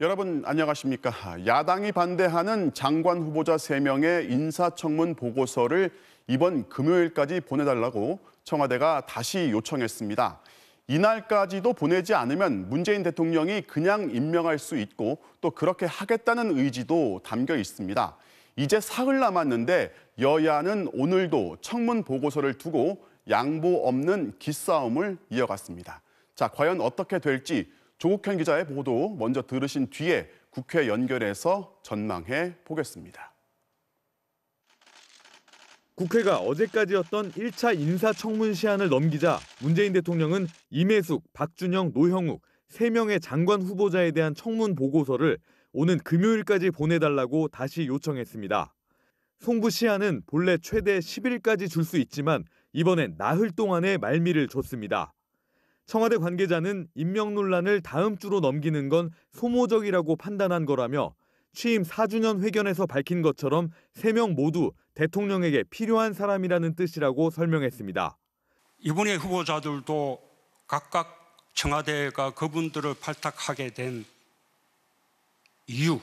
여러분 안녕하십니까? 야당이 반대하는 장관 후보자 3명의 인사청문 보고서를 이번 금요일까지 보내달라고 청와대가 다시 요청했습니다. 이날까지도 보내지 않으면 문재인 대통령이 그냥 임명할 수 있고 또 그렇게 하겠다는 의지도 담겨 있습니다. 이제 사흘 남았는데 여야는 오늘도 청문 보고서를 두고 양보 없는 기싸움을 이어갔습니다. 자, 과연 어떻게 될지 조국현 기자의 보도 먼저 들으신 뒤에 국회 연결해서 전망해 보겠습니다. 국회가 어제까지였던 1차 인사청문 시한을 넘기자 문재인 대통령은 임혜숙, 박준영, 노형욱 3명의 장관 후보자에 대한 청문 보고서를 오는 금요일까지 보내달라고 다시 요청했습니다. 송부 시한은 본래 최대 10일까지 줄 수 있지만 이번엔 나흘 동안의 말미를 줬습니다. 청와대 관계자는 임명 논란을 다음 주로 넘기는 건 소모적이라고 판단한 거라며 취임 4주년 회견에서 밝힌 것처럼 3명 모두 대통령에게 필요한 사람이라는 뜻이라고 설명했습니다. 이번의 후보자들도 각각 청와대가 그분들을 발탁하게 된 이유,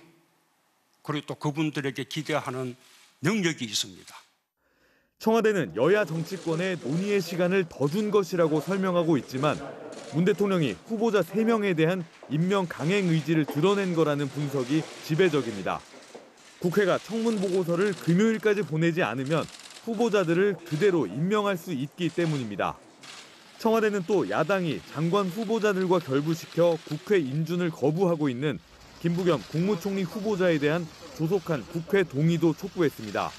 그리고 또 그분들에게 기대하는 능력이 있습니다. 청와대는 여야 정치권에 논의의 시간을 더 준 것이라고 설명하고 있지만 문 대통령이 후보자 3명에 대한 임명 강행 의지를 드러낸 거라는 분석이 지배적입니다. 국회가 청문 보고서를 금요일까지 보내지 않으면 후보자들을 그대로 임명할 수 있기 때문입니다. 청와대는 또 야당이 장관 후보자들과 결부시켜 국회 인준을 거부하고 있는 김부겸 국무총리 후보자에 대한 조속한 국회 동의도 촉구했습니다.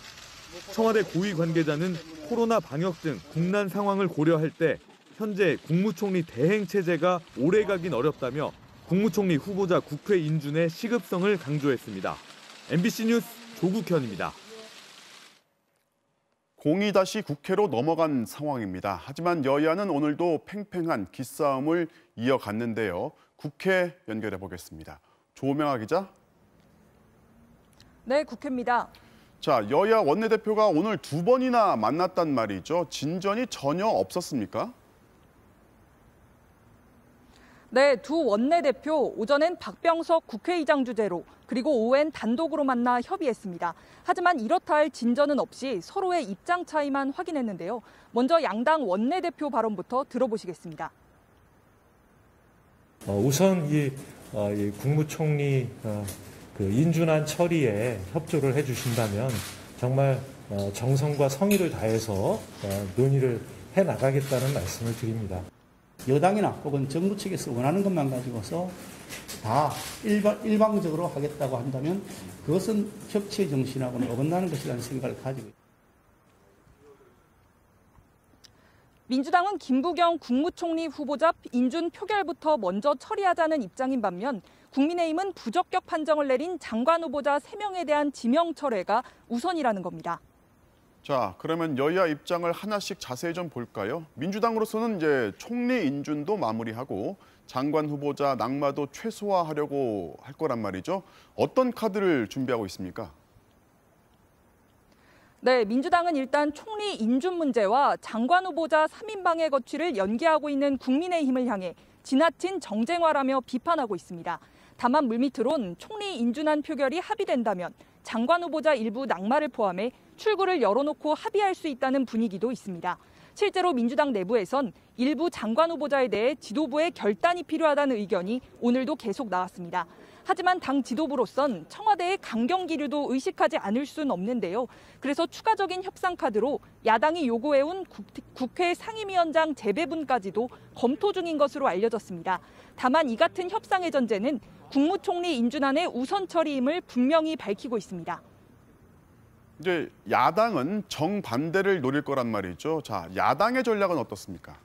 청와대 고위 관계자는 코로나 방역 등 국난 상황을 고려할 때 현재 국무총리 대행 체제가 오래 가긴 어렵다며 국무총리 후보자 국회 인준의 시급성을 강조했습니다. MBC 뉴스 조국현입니다. 공이 다시 국회로 넘어간 상황입니다. 하지만 여야는 오늘도 팽팽한 기싸움을 이어갔는데요. 국회 연결해 보겠습니다. 조명아 기자. 네, 국회입니다. 자, 여야 원내대표가 오늘 2번이나 만났단 말이죠. 진전이 전혀 없었습니까? 네, 두 원내대표 오전엔 박병석 국회의장 주재로 그리고 오후엔 단독으로 만나 협의했습니다. 하지만 이렇다 할 진전은 없이 서로의 입장 차이만 확인했는데요. 먼저 양당 원내대표 발언부터 들어보시겠습니다. 우선 이 국무총리 인준안 처리에 협조를 해주신다면 정말 정성과 성의를 다해서 논의를 해나가겠다는 말씀을 드립니다. 여당이나 혹은 정부 측에서 원하는 것만 가지고서 다 일방적으로 하겠다고 한다면 그것은 협치의 정신하고는 어긋나는 것이라는 생각을 가지고 있습니다. 민주당은 김부겸 국무총리 후보자 인준 표결부터 먼저 처리하자는 입장인 반면 국민의힘은 부적격 판정을 내린 장관 후보자 3명에 대한 지명 철회가 우선이라는 겁니다. 자, 그러면 여야 입장을 하나씩 자세히 좀 볼까요? 민주당으로서는 이제 총리 인준도 마무리하고 장관 후보자 낙마도 최소화하려고 할 거란 말이죠. 어떤 카드를 준비하고 있습니까? 네, 민주당은 일단 총리 인준 문제와 장관 후보자 3인방의 거취를 연기하고 있는 국민의힘을 향해 지나친 정쟁화라며 비판하고 있습니다. 다만 물밑으론 총리 인준안 표결이 합의된다면 장관 후보자 일부 낙마를 포함해 출구를 열어놓고 합의할 수 있다는 분위기도 있습니다. 실제로 민주당 내부에선 일부 장관 후보자에 대해 지도부의 결단이 필요하다는 의견이 오늘도 계속 나왔습니다. 하지만 당 지도부로선 청와대의 강경 기류도 의식하지 않을 수는 없는데요. 그래서 추가적인 협상 카드로 야당이 요구해온 국회 상임위원장 재배분까지도 검토 중인 것으로 알려졌습니다. 다만 이 같은 협상의 전제는 국무총리 인준안의 우선 처리임을 분명히 밝히고 있습니다. 이제 야당은 정반대를 노릴 거란 말이죠. 자, 야당의 전략은 어떻습니까?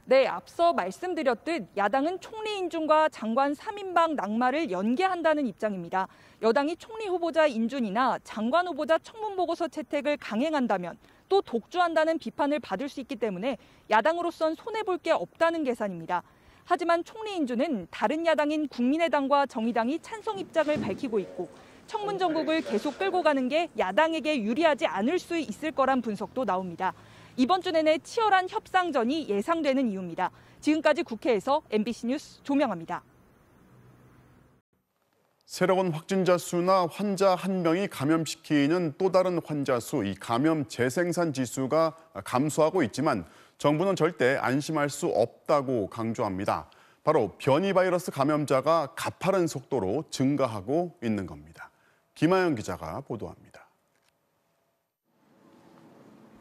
네, 앞서 말씀드렸듯 야당은 총리 인준과 장관 3인방 낙마를 연계한다는 입장입니다. 여당이 총리 후보자 인준이나 장관 후보자 청문 보고서 채택을 강행한다면 또 독주한다는 비판을 받을 수 있기 때문에 야당으로선 손해볼 게 없다는 계산입니다. 하지만 총리 인준은 다른 야당인 국민의당과 정의당이 찬성 입장을 밝히고 있고 청문 정국을 계속 끌고 가는 게 야당에게 유리하지 않을 수 있을 거란 분석도 나옵니다. 이번 주 내내 치열한 협상전이 예상되는 이유입니다. 지금까지 국회에서 MBC 뉴스 조명아입니다. 새로운 확진자 수나 환자 한 명이 감염시키는 또 다른 환자 수, 이 감염 재생산 지수가 감소하고 있지만 정부는 절대 안심할 수 없다고 강조합니다. 바로 변이 바이러스 감염자가 가파른 속도로 증가하고 있는 겁니다. 김하영 기자가 보도합니다.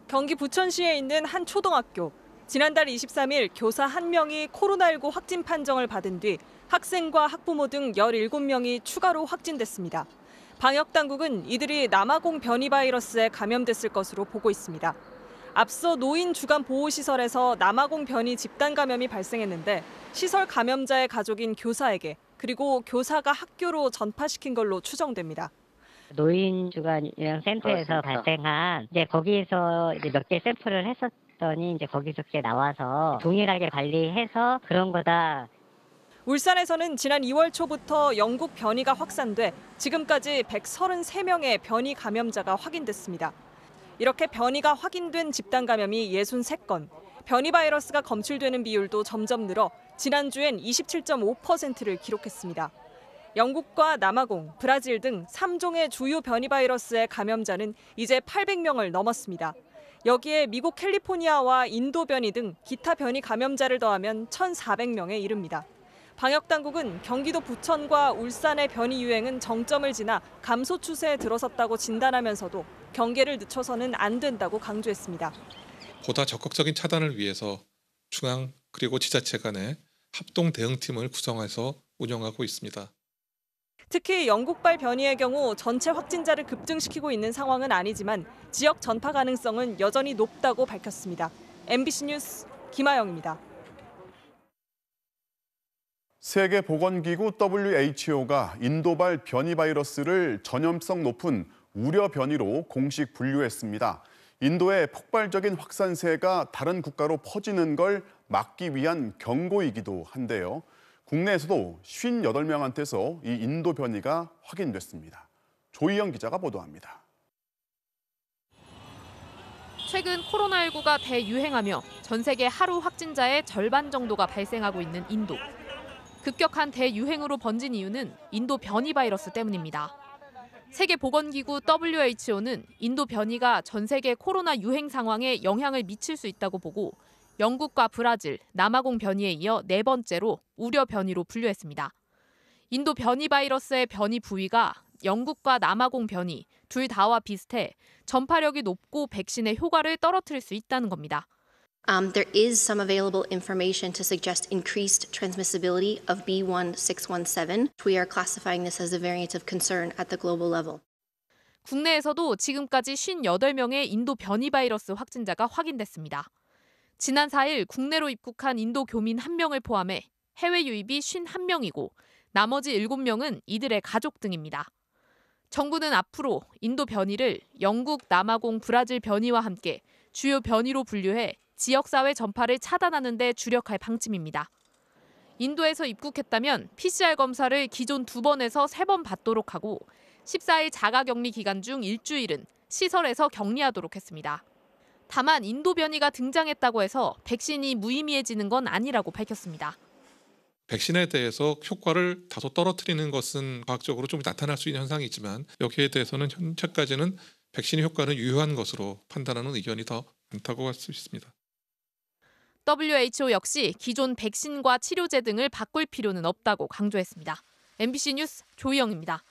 경기 부천시에 있는 한 초등학교. 지난달 23일 교사 1명이 코로나19 확진 판정을 받은 뒤 학생과 학부모 등 17명이 추가로 확진됐습니다. 방역당국은 이들이 남아공 변이 바이러스에 감염됐을 것으로 보고 있습니다. 앞서 노인 주간 보호시설에서 남아공 변이 집단 감염이 발생했는데 시설 감염자의 가족인 교사에게 그리고 교사가 학교로 전파시킨 걸로 추정됩니다. 노인 주간 요양센터에서 발생한 거기에서 몇 개 샘플을 했었더니 거기서 나와서 동일하게 관리해서 그런 거다. 울산에서는 지난 2월 초부터 영국 변이가 확산돼 지금까지 133명의 변이 감염자가 확인됐습니다. 이렇게 변이가 확인된 집단 감염이 63건, 변이 바이러스가 검출되는 비율도 점점 늘어 지난주엔 27.5%를 기록했습니다. 영국과 남아공, 브라질 등 3종의 주요 변이 바이러스의 감염자는 이제 800명을 넘었습니다. 여기에 미국 캘리포니아와 인도 변이 등 기타 변이 감염자를 더하면 1,400명에 이릅니다. 방역당국은 경기도 부천과 울산의 변이 유행은 정점을 지나 감소 추세에 들어섰다고 진단하면서도 경계를 늦춰서는 안 된다고 강조했습니다. 보다 적극적인 차단을 위해서 중앙 그리고 지자체 간의 합동 대응팀을 구성해서 운영하고 있습니다. 특히 영국발 변이의 경우 전체 확진자를 급증시키고 있는 상황은 아니지만 지역 전파 가능성은 여전히 높다고 밝혔습니다. MBC 뉴스 김하영입니다. 세계보건기구 WHO가 인도발 변이 바이러스를 전염성 높은 우려 변이로 공식 분류했습니다. 인도의 폭발적인 확산세가 다른 국가로 퍼지는 걸 막기 위한 경고이기도 한데요. 국내에서도 58명한테서 이 인도 변이가 확인됐습니다. 조희영 기자가 보도합니다. 최근 코로나19가 대유행하며 전 세계 하루 확진자의 절반 정도가 발생하고 있는 인도. 급격한 대유행으로 번진 이유는 인도 변이 바이러스 때문입니다. 세계보건기구 WHO는 인도 변이가 전 세계 코로나 유행 상황에 영향을 미칠 수 있다고 보고 영국과 브라질, 남아공 변이에 이어 4번째로 우려 변이로 분류했습니다. 인도 변이 바이러스의 변이 부위가 영국과 남아공 변이 둘 다와 비슷해 전파력이 높고 백신의 효과를 떨어뜨릴 수 있다는 겁니다. There is some available information to suggest increased transmissibility of B.1.617. We are classifying this as a variant of concern at the global level. 국내에서도 지금까지 58명의 인도 변이 바이러스 확진자가 확인됐습니다. 지난 4일 국내로 입국한 인도 교민 1명을 포함해 해외 유입이 51명이고 나머지 7명은 이들의 가족 등입니다. 정부는 앞으로 인도 변이를 영국, 남아공, 브라질 변이와 함께 주요 변이로 분류해 지역사회 전파를 차단하는 데 주력할 방침입니다. 인도에서 입국했다면 PCR 검사를 기존 2번에서 3번 받도록 하고 14일 자가격리 기간 중 일주일은 시설에서 격리하도록 했습니다. 다만 인도 변이가 등장했다고 해서 백신이 무의미해지는 건 아니라고 밝혔습니다. 백신에 대해서 효과를 다소 떨어뜨리는 것은 과학적으로 좀 나타날 수 있는 현상이지만 여기에 대해서는 현재까지는 백신의 효과는 유효한 것으로 판단하는 의견이 더 많다고 할 수 있습니다. WHO 역시 기존 백신과 치료제 등을 바꿀 필요는 없다고 강조했습니다. MBC 뉴스 조희영입니다.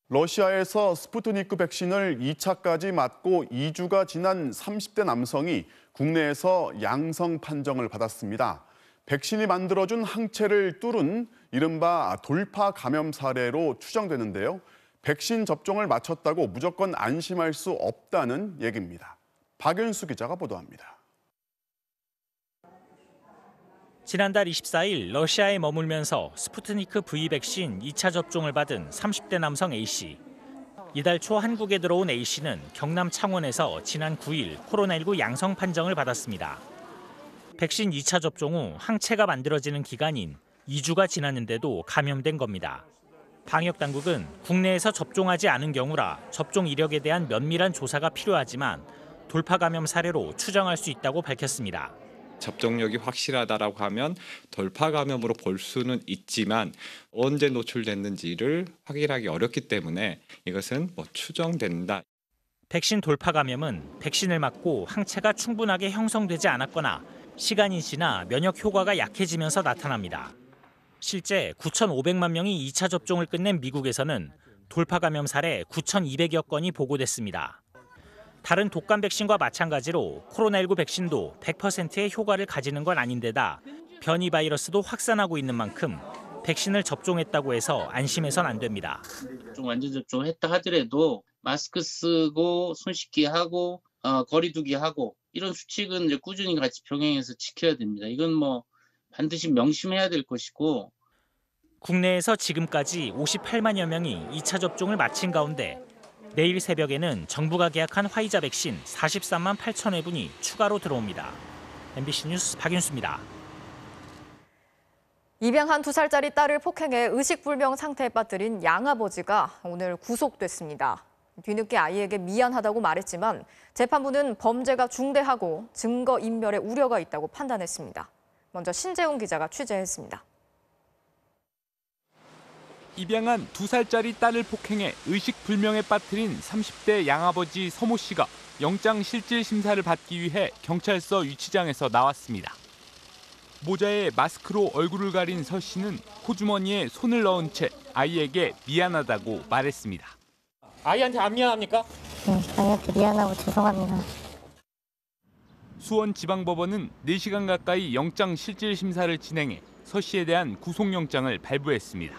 러시아에서 스푸트니크 백신을 2차까지 맞고 2주가 지난 30대 남성이 국내에서 양성 판정을 받았습니다. 백신이 만들어준 항체를 뚫은 이른바 돌파 감염 사례로 추정되는데요. 백신 접종을 마쳤다고 무조건 안심할 수 없다는 얘기입니다. 박윤수 기자가 보도합니다. 지난달 24일 러시아에 머물면서 스푸트니크 V 백신 2차 접종을 받은 30대 남성 A씨. 이달 초 한국에 들어온 A씨는 경남 창원에서 지난 9일 코로나19 양성 판정을 받았습니다. 백신 2차 접종 후 항체가 만들어지는 기간인 2주가 지났는데도 감염된 겁니다. 방역당국은 국내에서 접종하지 않은 경우라 접종 이력에 대한 면밀한 조사가 필요하지만 돌파 감염 사례로 추정할 수 있다고 밝혔습니다. 접종력이 확실하다라고 하면 돌파 감염으로 볼 수는 있지만 언제 노출됐는지를 확인하기 어렵기 때문에 이것은 추정된다. 백신 돌파 감염은 백신을 맞고 항체가 충분하게 형성되지 않았거나 시간이 지나 면역 효과가 약해지면서 나타납니다. 실제 9,500만 명이 2차 접종을 끝낸 미국에서는 돌파 감염 사례 9,200여 건이 보고됐습니다. 다른 독감 백신과 마찬가지로 코로나19 백신도 100%의 효과를 가지는 건 아닌데다 변이 바이러스도 확산하고 있는 만큼 백신을 접종했다고 해서 안심해선 안 됩니다. 완전 접종을 했다 하더라도 마스크 쓰고 손 씻기 하고 거리 두기 하고 이런 수칙은 이제 꾸준히 같이 병행해서 지켜야 됩니다. 이건 반드시 명심해야 될 것이고. 국내에서 지금까지 58만여 명이 2차 접종을 마친 가운데 내일 새벽에는 정부가 계약한 화이자 백신 43만 8천 회분이 추가로 들어옵니다. MBC 뉴스 박윤수입니다. 입양한 2살짜리 딸을 폭행해 의식불명 상태에 빠뜨린 양아버지가 오늘 구속됐습니다. 뒤늦게 아이에게 미안하다고 말했지만 재판부는 범죄가 중대하고 증거인멸의 우려가 있다고 판단했습니다. 먼저 신재훈 기자가 취재했습니다. 입양한 2살짜리 딸을 폭행해 의식불명에 빠뜨린 30대 양아버지 서모 씨가 영장실질심사를 받기 위해 경찰서 유치장에서 나왔습니다. 모자에 마스크로 얼굴을 가린 서 씨는 호주머니에 손을 넣은 채 아이에게 미안하다고 말했습니다. 아이한테 안 미안합니까? 네, 아이한테 미안하고 죄송합니다. 수원지방법원은 4시간 가까이 영장실질심사를 진행해 서 씨에 대한 구속영장을 발부했습니다.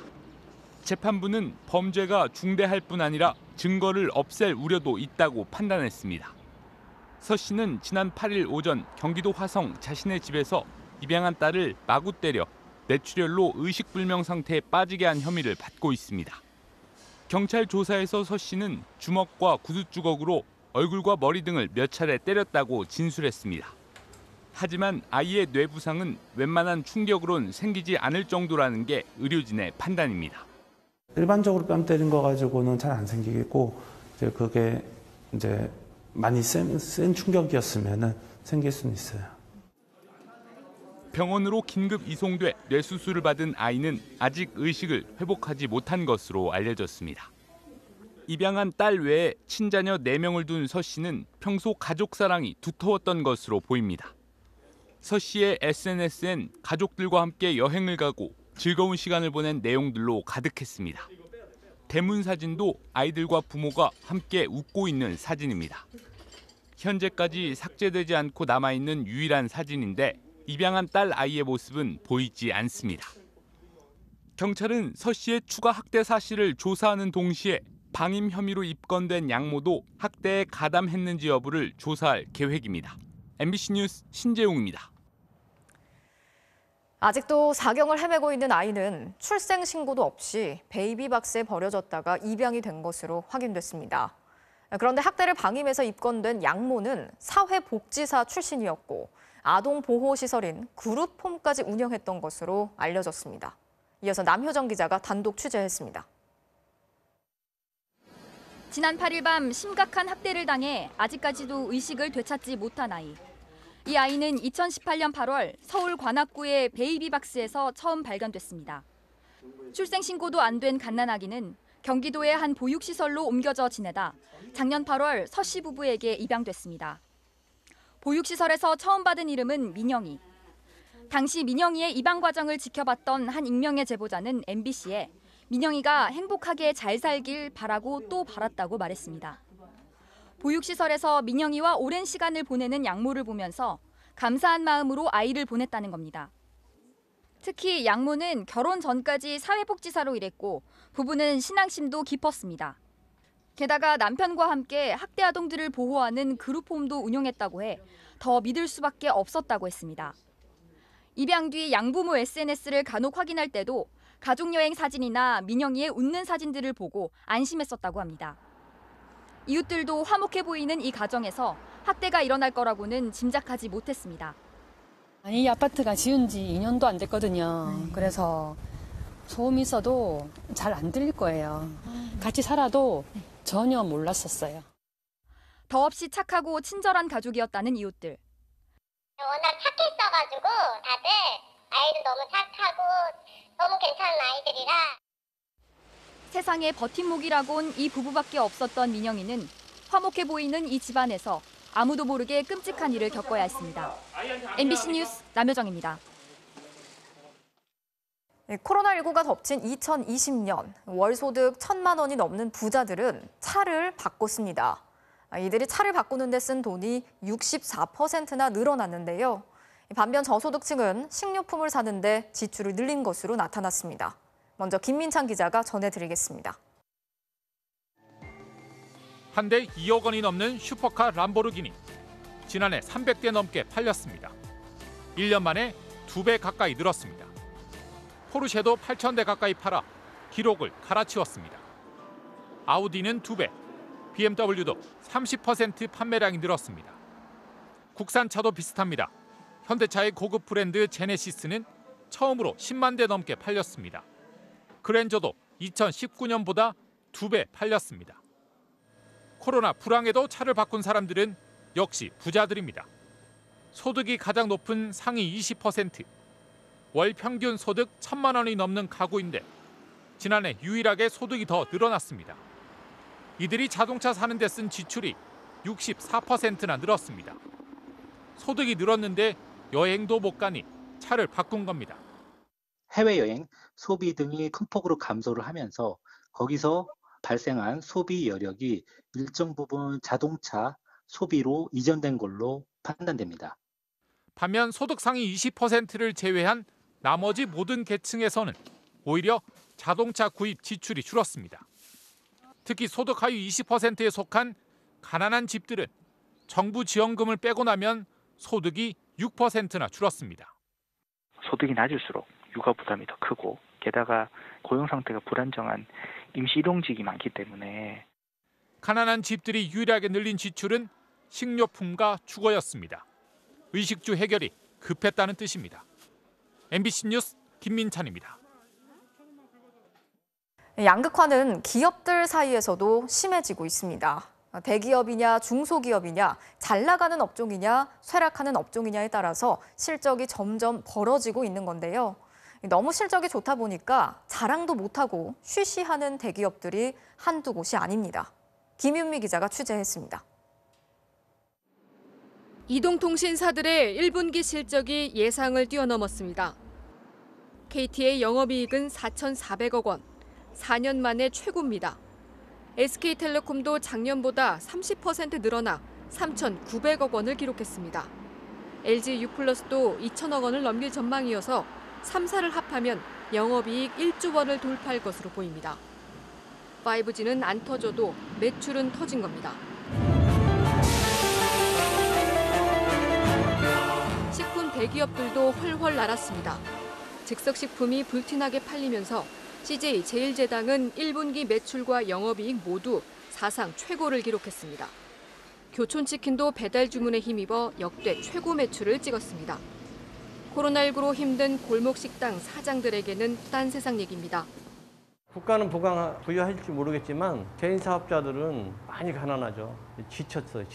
재판부는 범죄가 중대할 뿐 아니라 증거를 없앨 우려도 있다고 판단했습니다. 서 씨는 지난 8일 오전 경기도 화성 자신의 집에서 입양한 딸을 마구 때려 뇌출혈로 의식불명 상태에 빠지게 한 혐의를 받고 있습니다. 경찰 조사에서 서 씨는 주먹과 구두주걱으로 얼굴과 머리 등을 몇 차례 때렸다고 진술했습니다. 하지만 아이의 뇌 부상은 웬만한 충격으론 생기지 않을 정도라는 게 의료진의 판단입니다. 일반적으로 뺨 때린 거 가지고는 잘 안 생기겠고 그게 많이 센 충격이었으면 생길 수는 있어요. 병원으로 긴급 이송돼 뇌수술을 받은 아이는 아직 의식을 회복하지 못한 것으로 알려졌습니다. 입양한 딸 외에 친자녀 4명을 둔 서 씨는 평소 가족 사랑이 두터웠던 것으로 보입니다. 서 씨의 SNS엔 가족들과 함께 여행을 가고 즐거운 시간을 보낸 내용들로 가득했습니다. 대문 사진도 아이들과 부모가 함께 웃고 있는 사진입니다. 현재까지 삭제되지 않고 남아있는 유일한 사진인데 입양한 딸 아이의 모습은 보이지 않습니다. 경찰은 서 씨의 추가 학대 사실을 조사하는 동시에 방임 혐의로 입건된 양모도 학대에 가담했는지 여부를 조사할 계획입니다. MBC 뉴스 신재웅입니다. 아직도 사경을 헤매고 있는 아이는 출생 신고도 없이 베이비박스에 버려졌다가 입양이 된 것으로 확인됐습니다. 그런데 학대를 방임해서 입건된 양모는 사회복지사 출신이었고 아동보호시설인 그룹홈까지 운영했던 것으로 알려졌습니다. 이어서 남효정 기자가 단독 취재했습니다. 지난 8일 밤 심각한 학대를 당해 아직까지도 의식을 되찾지 못한 아이. 이 아이는 2018년 8월 서울 관악구의 베이비박스에서 처음 발견됐습니다. 출생 신고도 안 된 갓난아기는 경기도의 한 보육시설로 옮겨져 지내다 작년 8월 서 씨 부부에게 입양됐습니다. 보육시설에서 처음 받은 이름은 민영이. 당시 민영이의 입양 과정을 지켜봤던 한 익명의 제보자는 MBC에 민영이가 행복하게 잘 살길 바라고 또 바랐다고 말했습니다. 보육시설에서 민영이와 오랜 시간을 보내는 양모를 보면서 감사한 마음으로 아이를 보냈다는 겁니다. 특히 양모는 결혼 전까지 사회복지사로 일했고 부부는 신앙심도 깊었습니다. 게다가 남편과 함께 학대 아동들을 보호하는 그룹홈도 운영했다고 해 더 믿을 수밖에 없었다고 했습니다. 입양 뒤 양부모 SNS를 간혹 확인할 때도 가족여행 사진이나 민영이의 웃는 사진들을 보고 안심했었다고 합니다. 이웃들도 화목해 보이는 이 가정에서 학대가 일어날 거라고는 짐작하지 못했습니다. 아니, 이 아파트가 지은 지 2년도 안 됐거든요. 그래서 소음이 있어도 잘 안 들릴 거예요. 같이 살아도 전혀 몰랐었어요. 더없이 착하고 친절한 가족이었다는 이웃들. 워낙 착했어가지고 다들 아이들 너무 착하고 너무 괜찮은 아이들이라. 세상에 버팀목이라곤 이 부부밖에 없었던 민영이는 화목해 보이는 이 집안에서 아무도 모르게 끔찍한 일을 겪어야 했습니다. MBC 뉴스 남효정입니다. 코로나19가 덮친 2020년 월소득 1,000만 원이 넘는 부자들은 차를 바꿨습니다. 이들이 차를 바꾸는 데 쓴 돈이 64%나 늘어났는데요. 반면 저소득층은 식료품을 사는데 지출을 늘린 것으로 나타났습니다. 먼저 김민찬 기자가 전해드리겠습니다. 한 대 2억 원이 넘는 슈퍼카 람보르기니. 지난해 300대 넘게 팔렸습니다. 1년 만에 2배 가까이 늘었습니다. 포르쉐도 8,000대 가까이 팔아 기록을 갈아치웠습니다. 아우디는 2배, BMW도 30% 판매량이 늘었습니다. 국산차도 비슷합니다. 현대차의 고급 브랜드 제네시스는 처음으로 10만 대 넘게 팔렸습니다. 그랜저도 2019년보다 2배 팔렸습니다. 코로나 불황에도 차를 바꾼 사람들은 역시 부자들입니다. 소득이 가장 높은 상위 20%, 월 평균 소득 1,000만 원이 넘는 가구인데 지난해 유일하게 소득이 더 늘어났습니다. 이들이 자동차 사는 데 쓴 지출이 64%나 늘었습니다. 소득이 늘었는데 여행도 못 가니 차를 바꾼 겁니다. 해외여행, 소비 등이 큰 폭으로 감소를 하면서 거기서 발생한 소비 여력이 일정 부분 자동차 소비로 이전된 걸로 판단됩니다. 반면 소득 상위 20%를 제외한 나머지 모든 계층에서는 오히려 자동차 구입 지출이 줄었습니다. 특히 소득 하위 20%에 속한 가난한 집들은 정부 지원금을 빼고 나면 소득이 6%나 줄었습니다. 소득이 낮을수록 육아 부담이 더 크고 게다가 고용 상태가 불안정한 임시 일용직이 많기 때문에 가난한 집들이 유일하게 늘린 지출은 식료품과 주거였습니다. 의식주 해결이 급했다는 뜻입니다. MBC 뉴스 김민찬입니다. 양극화는 기업들 사이에서도 심해지고 있습니다. 대기업이냐 중소기업이냐 잘 나가는 업종이냐 쇠락하는 업종이냐에 따라서 실적이 점점 벌어지고 있는 건데요. 너무 실적이 좋다 보니까 자랑도 못하고 쉬쉬하는 대기업들이 한두 곳이 아닙니다. 김윤미 기자가 취재했습니다. 이동통신사들의 1분기 실적이 예상을 뛰어넘었습니다. KT의 영업이익은 4,400억 원, 4년 만에 최고입니다. SK텔레콤도 작년보다 30% 늘어나 3,900억 원을 기록했습니다. LG유플러스도 2,000억 원을 넘길 전망이어서 3사를 합하면 영업이익 1조 원을 돌파할 것으로 보입니다. 5G는 안 터져도 매출은 터진 겁니다. 식품 대기업들도 훨훨 날았습니다. 즉석식품이 불티나게 팔리면서 CJ 제일제당은 1분기 매출과 영업이익 모두 사상 최고를 기록했습니다. 교촌치킨도 배달 주문에 힘입어 역대 최고 매출을 찍었습니다. 코로나19로 힘든 골목식당 사장들에게는 딴 세상 얘기입니다. 국가는 부여할지 모르겠지만 개인 사업자들은 많이 가난하죠. 지쳤어요.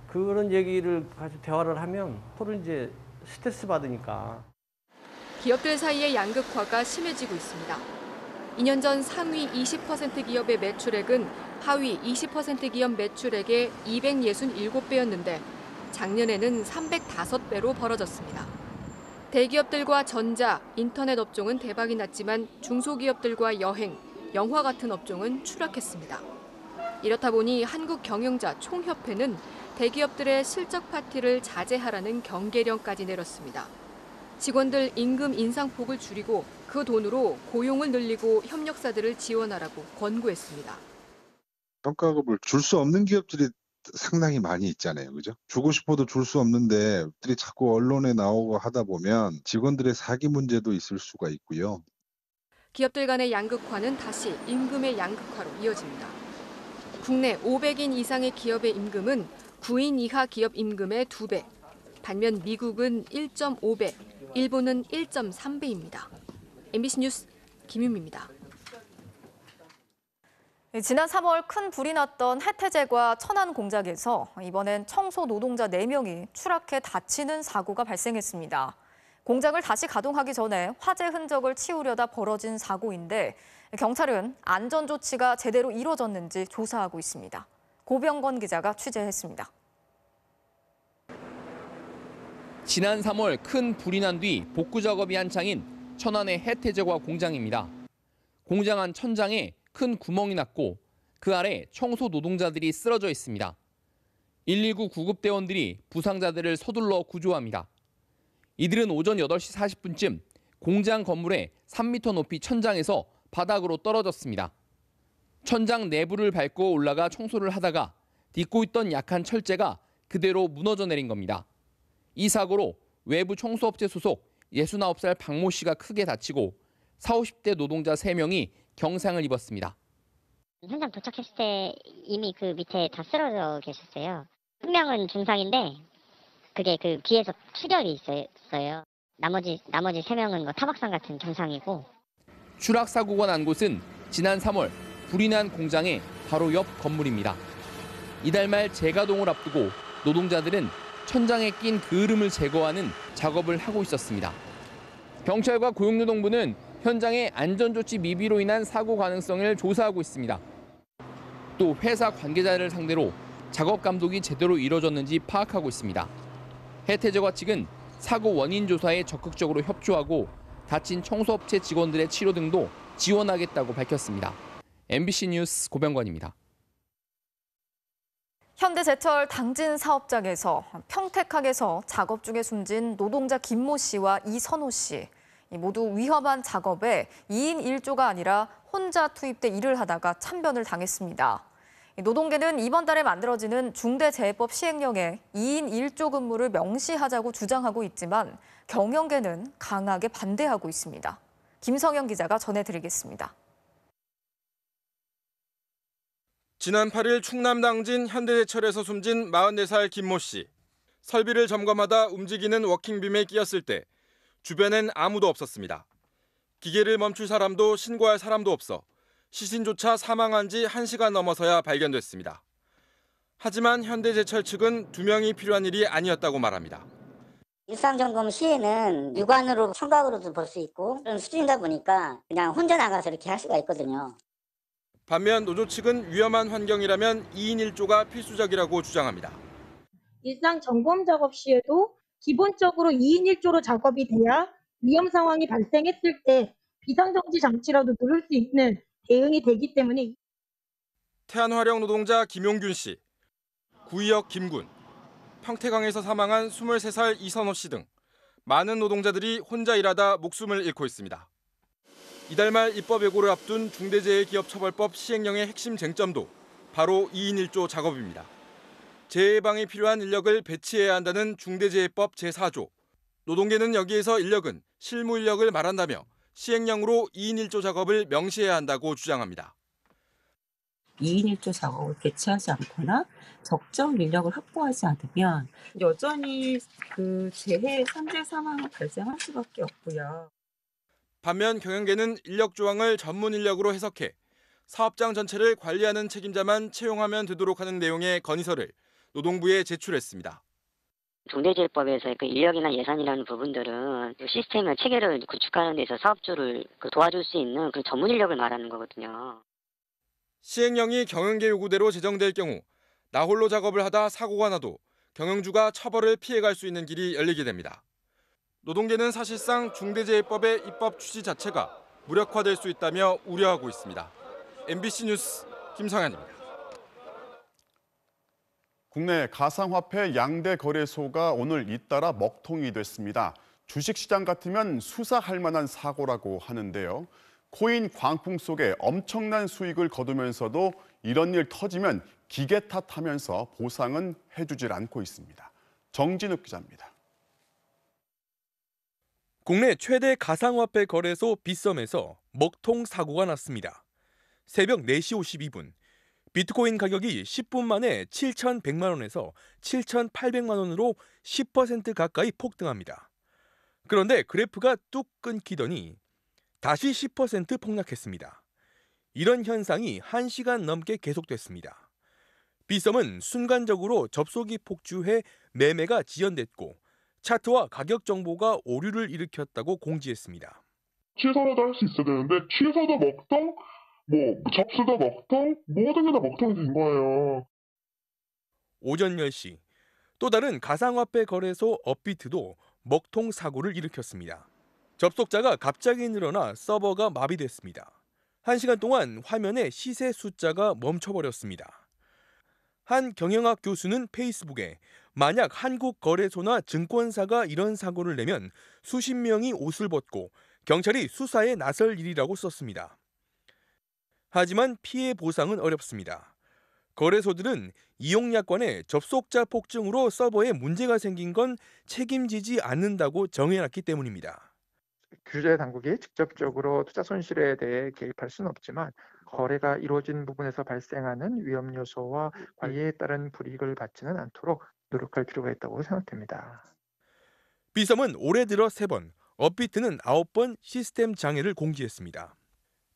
그런 얘기를 가지고 대화를 하면 서로 이제 스트레스 받으니까. 기업들 사이의 양극화가 심해지고 있습니다. 2년 전 상위 20% 기업의 매출액은 하위 20% 기업 매출액의 267배였는데 작년에는 305배로 벌어졌습니다. 대기업들과 전자, 인터넷 업종은 대박이 났지만 중소기업들과 여행, 영화 같은 업종은 추락했습니다. 이렇다 보니 한국경영자총협회는 대기업들의 실적 파티를 자제하라는 경계령까지 내렸습니다. 직원들 임금 인상폭을 줄이고 그 돈으로 고용을 늘리고 협력사들을 지원하라고 권고했습니다. 성과급을 줄 수 없는 기업들이 상당히 많이 있잖아요. 그죠? 주고 싶어도 줄 수 없는데 들이 자꾸 언론에 나오고 하다 보면 직원들의 사기 문제도 있을 수가 있고요. 기업들 간의 양극화는 다시 임금의 양극화로 이어집니다. 국내 500인 이상의 기업의 임금은 9인 이하 기업 임금의 2배, 반면 미국은 1.5배, 일본은 1.3배입니다. MBC 뉴스 김윤미입니다. 지난 3월 큰 불이 났던 해태제과 천안 공장에서 이번엔 청소 노동자 4명이 추락해 다치는 사고가 발생했습니다. 공장을 다시 가동하기 전에 화재 흔적을 치우려다 벌어진 사고인데 경찰은 안전 조치가 제대로 이루어졌는지 조사하고 있습니다. 고병건 기자가 취재했습니다. 지난 3월 큰 불이 난 뒤 복구 작업이 한창인 천안의 해태제과 공장입니다. 공장 안 천장에 큰 구멍이 났고 그 아래 청소 노동자들이 쓰러져 있습니다. 119 구급대원들이 부상자들을 서둘러 구조합니다. 이들은 오전 8시 40분쯤 공장 건물의 3m 높이 천장에서 바닥으로 떨어졌습니다. 천장 내부를 밟고 올라가 청소를 하다가 딛고 있던 약한 철제가 그대로 무너져 내린 겁니다. 이 사고로 외부 청소업체 소속 69살 박모 씨가 크게 다치고 40, 50대 노동자 3명이 경상을 입었습니다. 현장 도착했을 때 이미 그 밑에 다 쓰러져 계셨어요. 한 명은 중상인데 그게 그 귀에서 출혈이 있었어요. 나머지 3명은 뭐 타박상 같은 경상이고. 추락 사고가 난 곳은 지난 3월 불이 난 공장의 바로 옆 건물입니다. 이달 말 재가동을 앞두고 노동자들은 천장에 낀 그을음을 제거하는 작업을 하고 있었습니다. 경찰과 고용노동부는 현장의 안전조치 미비로 인한 사고 가능성을 조사하고 있습니다. 또 회사 관계자를 상대로 작업 감독이 제대로 이뤄졌는지 파악하고 있습니다. 해태제과 측은 사고 원인 조사에 적극적으로 협조하고 다친 청소업체 직원들의 치료 등도 지원하겠다고 밝혔습니다. MBC 뉴스 고병관입니다. 현대제철 당진 사업장에서 평택항에서 작업 중에 숨진 노동자 김모 씨와 이선호 씨. 모두 위험한 작업에 2인 1조가 아니라 혼자 투입돼 일을 하다가 참변을 당했습니다. 노동계는 이번 달에 만들어지는 중대재해법 시행령에 2인 1조 근무를 명시하자고 주장하고 있지만 경영계는 강하게 반대하고 있습니다. 김성현 기자가 전해드리겠습니다. 지난 8일 충남 당진 현대제철에서 숨진 44살 김모 씨. 설비를 점검하다 움직이는 워킹빔에 끼었을 때 주변엔 아무도 없었습니다. 기계를 멈출 사람도 신고할 사람도 없어 시신조차 사망한 지 1시간 넘어서야 발견됐습니다. 하지만 현대제철 측은 2명이 필요한 일이 아니었다고 말합니다. 일상점검 시에는 육안으로 청각으로도 볼 수 있고 그런 수준이다 보니까 그냥 혼자 나가서 이렇게 할 수가 있거든요. 반면 노조 측은 위험한 환경이라면 2인 1조가 필수적이라고 주장합니다. 일상 점검 작업 시에도 기본적으로 2인 1조로 작업이 돼야 위험 상황이 발생했을 때 비상정지 장치라도 누를 수 있는 대응이 되기 때문에. 태안화력 노동자 김용균 씨, 구의역 김군, 평택항에서 사망한 23살 이선호 씨 등 많은 노동자들이 혼자 일하다 목숨을 잃고 있습니다. 이달 말 입법 예고를 앞둔 중대재해기업처벌법 시행령의 핵심 쟁점도 바로 2인 1조 작업입니다. 재해 예방에 필요한 인력을 배치해야 한다는 중대재해법 제4조. 노동계는 여기에서 인력은 실무 인력을 말한다며 시행령으로 2인 1조 작업을 명시해야 한다고 주장합니다. 2인 1조 작업을 배치하지 않거나 적정 인력을 확보하지 않으면 여전히 그 재해 산재 사망이 발생할 수밖에 없고요. 반면 경영계는 인력 조항을 전문 인력으로 해석해 사업장 전체를 관리하는 책임자만 채용하면 되도록 하는 내용의 건의서를 노동부에 제출했습니다. 중대재해법에서 그 인력이나 예산이라는 부분들은 시스템의 체계를 구축하는 데서 사업주를 도와줄 수 있는 그 전문 인력을 말하는 거거든요. 시행령이 경영계 요구대로 제정될 경우 나홀로 작업을 하다 사고가 나도 경영주가 처벌을 피해갈 수 있는 길이 열리게 됩니다. 노동계는 사실상 중대재해법의 입법 취지 자체가 무력화될 수 있다며 우려하고 있습니다. MBC 뉴스 김성현입니다. 국내 가상화폐 양대 거래소가 오늘 잇따라 먹통이 됐습니다. 주식시장 같으면 수사할 만한 사고라고 하는데요. 코인 광풍 속에 엄청난 수익을 거두면서도 이런 일 터지면 기계 탓하면서 보상은 해주질 않고 있습니다. 정진욱 기자입니다. 국내 최대 가상화폐 거래소 빗썸에서 먹통 사고가 났습니다. 새벽 4시 52분, 비트코인 가격이 10분 만에 7,100만 원에서 7,800만 원으로 10% 가까이 폭등합니다. 그런데 그래프가 뚝 끊기더니 다시 10% 폭락했습니다. 이런 현상이 1시간 넘게 계속됐습니다. 비썸은 순간적으로 접속이 폭주해 매매가 지연됐고 차트와 가격 정보가 오류를 일으켰다고 공지했습니다. 취소라도 할 수 있어야 되는데 취소도 먹통, 접수도 먹통, 모든 게 다 먹통이 된 거예요. 오전 10시 또 다른 가상화폐 거래소 업비트도 먹통 사고를 일으켰습니다. 접속자가 갑자기 늘어나 서버가 마비됐습니다. 1시간 동안 화면에 시세 숫자가 멈춰버렸습니다. 한 경영학 교수는 페이스북에 만약 한국 거래소나 증권사가 이런 사고를 내면 수십 명이 옷을 벗고 경찰이 수사에 나설 일이라고 썼습니다. 하지만 피해 보상은 어렵습니다. 거래소들은 이용약관에 접속자 폭증으로 서버에 문제가 생긴 건 책임지지 않는다고 정해놨기 때문입니다. 규제 당국이 직접적으로 투자 손실에 대해 개입할 수는 없지만 거래가 이루어진 부분에서 발생하는 위험 요소와 관리에 따른 불이익을 받지는 않도록 노력할 필요가 있다고 생각됩니다. 비썸은 올해 들어 3번, 업비트는 9번 시스템 장애를 공지했습니다.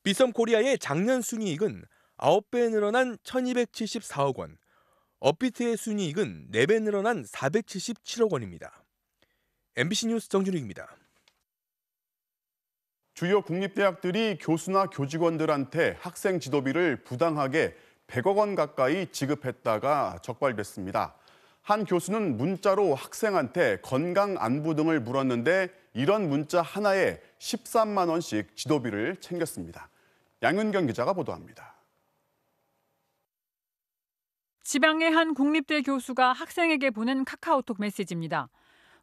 비썸 코리아의 작년 순이익은 9배 늘어난 1274억 원, 업비트의 순이익은 4배 늘어난 477억 원입니다. MBC 뉴스 정준익입니다. 주요 국립대학들이 교수나 교직원들한테 학생 지도비를 부당하게 100억 원 가까이 지급했다가 적발됐습니다. 한 교수는 문자로 학생한테 건강 안부 등을 물었는데 이런 문자 하나에 13만 원씩 지도비를 챙겼습니다. 양윤경 기자가 보도합니다. 지방의 한 국립대 교수가 학생에게 보낸 카카오톡 메시지입니다.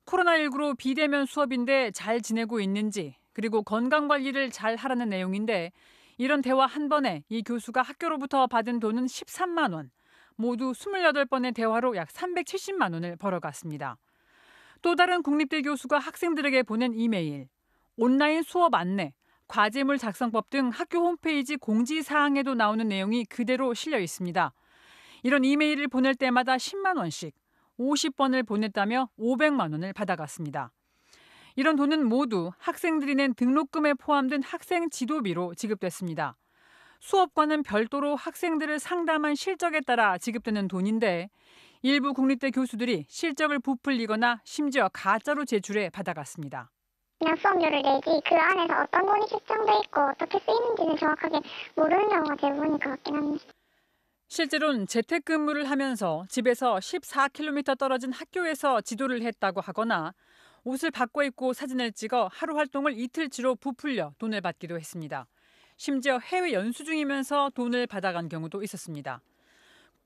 코로나19로 비대면 수업인데 잘 지내고 있는지, 그리고 건강관리를 잘 하라는 내용인데 이런 대화 한 번에 이 교수가 학교로부터 받은 돈은 13만 원, 모두 28번의 대화로 약 370만 원을 벌어갔습니다. 또 다른 국립대 교수가 학생들에게 보낸 이메일, 온라인 수업 안내, 과제물 작성법 등 학교 홈페이지 공지사항에도 나오는 내용이 그대로 실려 있습니다. 이런 이메일을 보낼 때마다 10만 원씩, 50번을 보냈다며 500만 원을 받아갔습니다. 이런 돈은 모두 학생들이 낸 등록금에 포함된 학생 지도비로 지급됐습니다. 수업과는 별도로 학생들을 상담한 실적에 따라 지급되는 돈인데 일부 국립대 교수들이 실적을 부풀리거나 심지어 가짜로 제출해 받아갔습니다. 그냥 수업료를 내지 그 안에서 어떤 돈이 책정돼 있고 어떻게 쓰이는지는 정확하게 모르는 경우가 대부분인 것 같긴 합니다. 실제로는 재택근무를 하면서 집에서 14km 떨어진 학교에서 지도를 했다고 하거나 옷을 바꿔 입고 사진을 찍어 하루 활동을 이틀치로 부풀려 돈을 받기도 했습니다. 심지어 해외 연수 중이면서 돈을 받아간 경우도 있었습니다.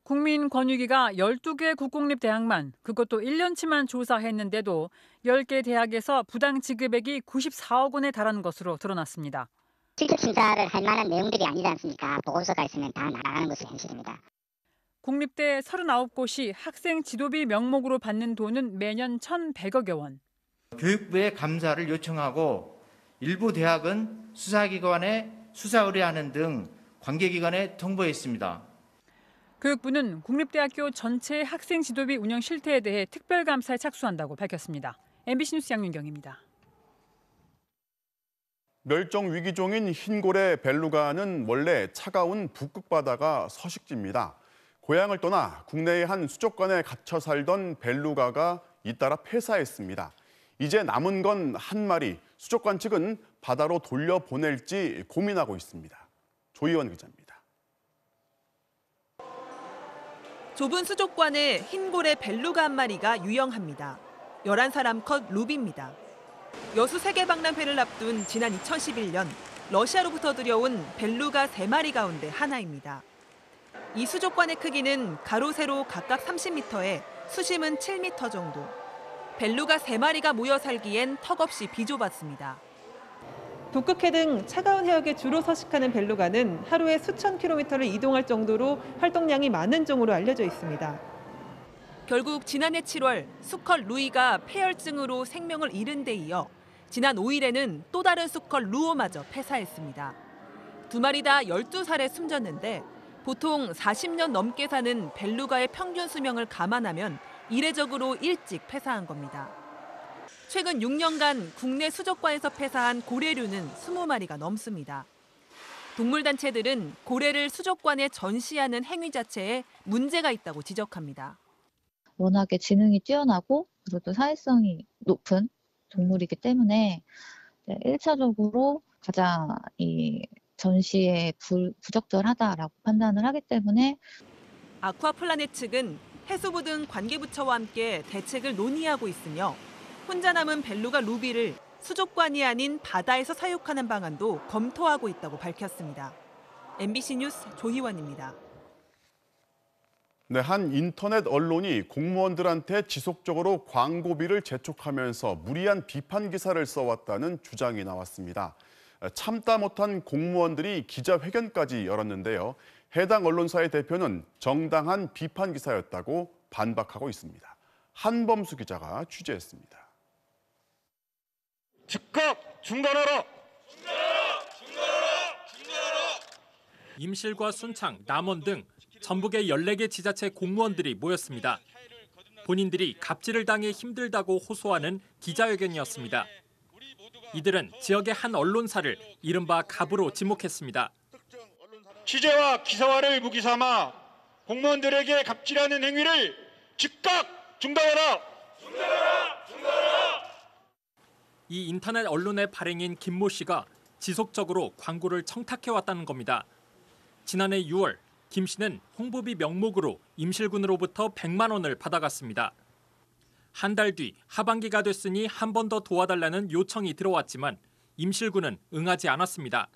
국민권익위가 12개 국공립대학만, 그것도 1년치만 조사했는데도 10개 대학에서 부당 지급액이 94억 원에 달하는 것으로 드러났습니다. 실적 심사를 할 만한 내용들이 아니지 않습니까? 보고서가 있으면 다 나가는 것이 현실입니다. 국립대 39곳이 학생 지도비 명목으로 받는 돈은 매년 1,100억여 원. 교육부에 감사를 요청하고 일부 대학은 수사기관에 수사 의뢰하는 등 관계기관에 통보했습니다. 교육부는 국립대학교 전체 학생 지도비 운영 실태에 대해 특별감사에 착수한다고 밝혔습니다. MBC 뉴스 양윤경입니다. 멸종 위기종인 흰고래 벨루가는 원래 차가운 북극바다가 서식지입니다. 고향을 떠나 국내의 한 수족관에 갇혀 살던 벨루가가 잇따라 폐사했습니다. 이제 남은 건 한 마리, 수족관 측은 바다로 돌려보낼지 고민하고 있습니다. 조희원 기자입니다. 좁은 수족관에 흰고래 벨루가 한 마리가 유영합니다. 11사람 컷 루비입니다. 여수 세계박람회를 앞둔 지난 2011년 러시아로부터 들여온 벨루가 3마리 가운데 하나입니다. 이 수족관의 크기는 가로 세로 각각 30m에 수심은 7m 정도. 벨루가 3마리가 모여 살기엔 턱없이 비좁았습니다. 북극해 등 차가운 해역에 주로 서식하는 벨루가는 하루에 수천 킬로미터를 이동할 정도로 활동량이 많은 종으로 알려져 있습니다. 결국 지난해 7월 수컷 루이가 폐혈증으로 생명을 잃은 데 이어 지난 5일에는 또 다른 수컷 루오마저 폐사했습니다. 2마리 다 12살에 숨졌는데 보통 40년 넘게 사는 벨루가의 평균 수명을 감안하면 이례적으로 일찍 폐사한 겁니다. 최근 6년간 국내 수족관에서 폐사한 고래류는 20마리가 넘습니다. 동물단체들은 고래를 수족관에 전시하는 행위 자체에 문제가 있다고 지적합니다. 워낙에 지능이 뛰어나고 그리고 또 사회성이 높은 동물이기 때문에 1차적으로 가장 이 전시에 부적절하다라고 판단을 하기 때문에 아쿠아플라넷 측은 해수부 등 관계부처와 함께 대책을 논의하고 있으며 혼자 남은 벨루가 루비를 수족관이 아닌 바다에서 사육하는 방안도 검토하고 있다고 밝혔습니다. MBC 뉴스 조희원입니다. 네, 한 인터넷 언론이 공무원들한테 지속적으로 광고비를 재촉하면서 무리한 비판 기사를 써왔다는 주장이 나왔습니다. 참다 못한 공무원들이 기자회견까지 열었는데요. 해당 언론사의 대표는 정당한 비판 기사였다고 반박하고 있습니다. 한범수 기자가 취재했습니다. 즉각 중단하라! 임실과 순창, 남원 등 전북의 14개 지자체 공무원들이 모였습니다. 본인들이 갑질을 당해 힘들다고 호소하는 기자회견이었습니다. 이들은 지역의 한 언론사를 이른바 갑으로 지목했습니다. 취재와 기사화를 무기 삼아 공무원들에게 갑질하는 행위를 즉각 중단하라! 이 인터넷 언론의 발행인 김모 씨가 지속적으로 광고를 청탁해왔다는 겁니다. 지난해 6월 김 씨는 홍보비 명목으로 임실군으로부터 100만 원을 받아갔습니다. 한 달 뒤 하반기가 됐으니 한 번 더 도와달라는 요청이 들어왔지만 임실군은 응하지 않았습니다.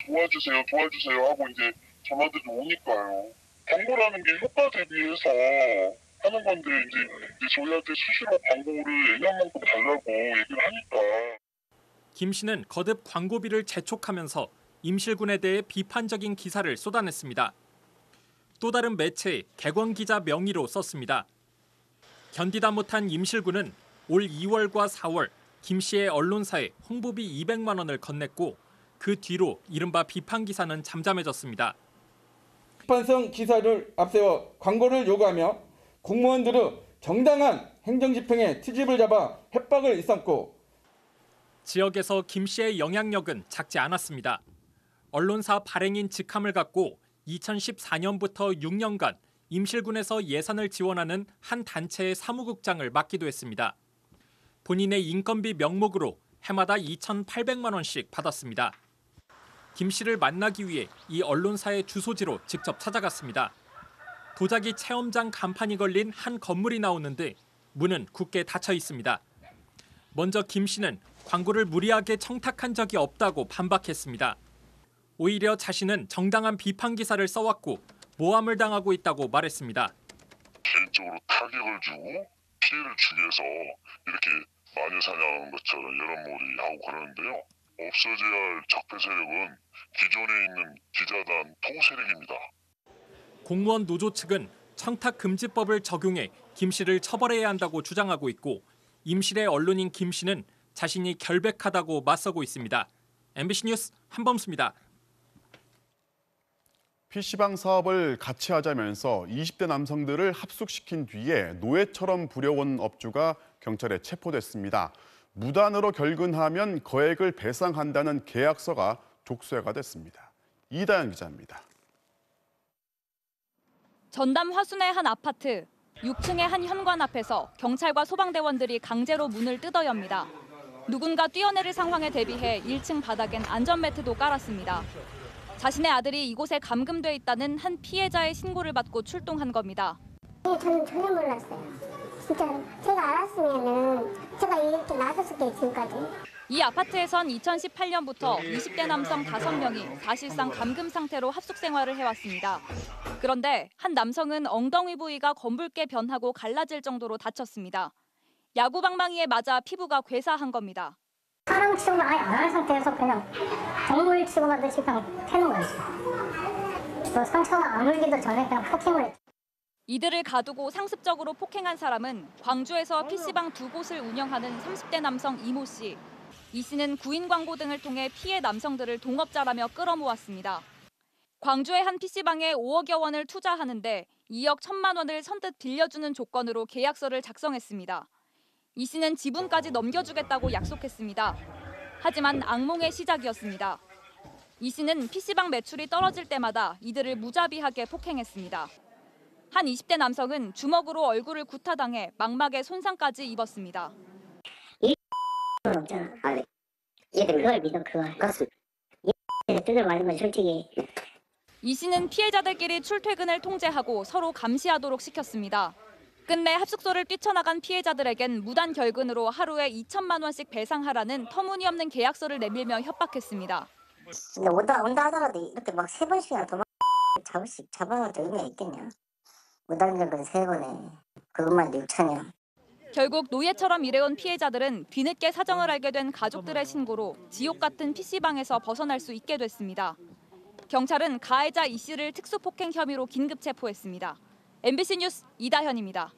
도와주세요 하고 이제 전화들이 오니까요. 광고라는 게 효과 대비해서 하는 건데 이제 저희한테 수시로 광고를 예년만큼 달라고 얘기를 하니까. 김 씨는 거듭 광고비를 재촉하면서 임실군에 대해 비판적인 기사를 쏟아냈습니다. 또 다른 매체에 객원 기자 명의로 썼습니다. 견디다 못한 임실군은 올 2월과 4월 김 씨의 언론사에 홍보비 200만 원을 건넸고 그 뒤로 이른바 비판 기사는 잠잠해졌습니다. 비판성 기사를 앞세워 광고를 요구하며 공무원들의 정당한 행정집행에 트집을 잡아 협박을 일삼고 지역에서 김 씨의 영향력은 작지 않았습니다. 언론사 발행인 직함을 갖고 2014년부터 6년간 임실군에서 예산을 지원하는 한 단체의 사무국장을 맡기도 했습니다. 본인의 인건비 명목으로 해마다 2,800만 원씩 받았습니다. 김 씨를 만나기 위해 이 언론사의 주소지로 직접 찾아갔습니다. 도자기 체험장 간판이 걸린 한 건물이 나오는데 문은 굳게 닫혀 있습니다. 먼저 김 씨는 광고를 무리하게 청탁한 적이 없다고 반박했습니다. 오히려 자신은 정당한 비판 기사를 써왔고 모함을 당하고 있다고 말했습니다. 개인적으로 타격을 주고 피해를 주기 위해서 이렇게 마녀 사냥하는 것처럼 여론몰이 하고 그러는데요. 없어져야 할 적폐 세력은 기존에 있는 기자단 포 세력입니다. 공무원 노조 측은 청탁금지법을 적용해 김 씨를 처벌해야 한다고 주장하고 있고 임실의 언론인 김 씨는 자신이 결백하다고 맞서고 있습니다. MBC 뉴스 한범수입니다. PC방 사업을 같이 하자면서 20대 남성들을 합숙시킨 뒤에 노예처럼 부려온 업주가 경찰에 체포됐습니다. 무단으로 결근하면 거액을 배상한다는 계약서가 족쇄가 됐습니다. 이다연 기자입니다. 전남 화순의 한 아파트, 6층의 한 현관 앞에서 경찰과 소방대원들이 강제로 문을 뜯어 엽니다. 누군가 뛰어내릴 상황에 대비해 1층 바닥엔 안전매트도 깔았습니다. 자신의 아들이 이곳에 감금돼 있다는 한 피해자의 신고를 받고 출동한 겁니다. 저는 전혀 몰랐어요. 진짜 제가 알았으면은 제가 이렇게 나섰을게요, 지금까지. 이 아파트에선 2018년부터 20대 남성 5명이 사실상 감금 상태로 합숙 생활을 해왔습니다. 그런데 한 남성은 엉덩이 부위가 검붉게 변하고 갈라질 정도로 다쳤습니다. 야구 방망이에 맞아 피부가 괴사한 겁니다. 사람 취급을 아예 안 한 상태에서 그냥 동물 취급하듯이 그냥 패는 거였어요. 상처가 아물기도 전에 그냥 폭행을 했죠. 이들을 가두고 상습적으로 폭행한 사람은 광주에서 PC방 2곳을 운영하는 30대 남성 이모 씨. 이 씨는 구인 광고 등을 통해 피해 남성들을 동업자라며 끌어모았습니다. 광주의 한 PC방에 5억여 원을 투자하는데 2억 1천만 원을 선뜻 빌려주는 조건으로 계약서를 작성했습니다. 이 씨는 지분까지 넘겨주겠다고 약속했습니다. 하지만 악몽의 시작이었습니다. 이 씨는 PC방 매출이 떨어질 때마다 이들을 무자비하게 폭행했습니다. 한 20대 남성은 주먹으로 얼굴을 구타당해 망막에 손상까지 입었습니다. 얘들 그걸 믿어 그것은 뜯어 맞은 건 솔직히. 이 씨는 피해자들끼리 출퇴근을 통제하고 서로 감시하도록 시켰습니다. 끝내 합숙소를 뛰쳐나간 피해자들에겐 무단 결근으로 하루에 2천만 원씩 배상하라는 터무니없는 계약서를 내밀며 협박했습니다. 근데 온다 하더라도 이렇게 막 3번씩이나 도망 잡아도 의미가 있겠냐. 무단 결근 3번에 그것만 6천이야. 결국 노예처럼 일해온 피해자들은 뒤늦게 사정을 알게 된 가족들의 신고로 지옥 같은 PC방에서 벗어날 수 있게 됐습니다. 경찰은 가해자 이 씨를 특수폭행 혐의로 긴급 체포했습니다. MBC 뉴스 이다현입니다.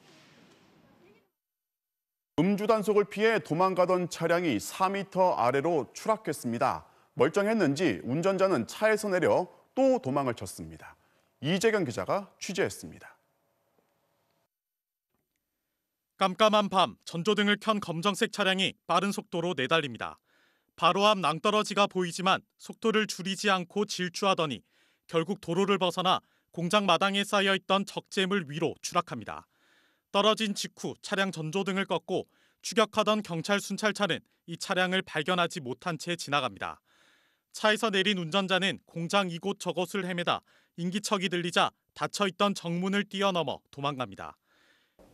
음주 단속을 피해 도망가던 차량이 4m 아래로 추락했습니다. 멀쩡했는지 운전자는 차에서 내려 또 도망을 쳤습니다. 이재경 기자가 취재했습니다. 깜깜한 밤 전조등을 켠 검정색 차량이 빠른 속도로 내달립니다. 바로 앞 낭떠러지가 보이지만 속도를 줄이지 않고 질주하더니 결국 도로를 벗어나 공장 마당에 쌓여있던 적재물 위로 추락합니다. 떨어진 직후 차량 전조등을 껐고 추격하던 경찰 순찰차는 이 차량을 발견하지 못한 채 지나갑니다. 차에서 내린 운전자는 공장 이곳 저곳을 헤매다 인기척이 들리자 닫혀있던 정문을 뛰어넘어 도망갑니다.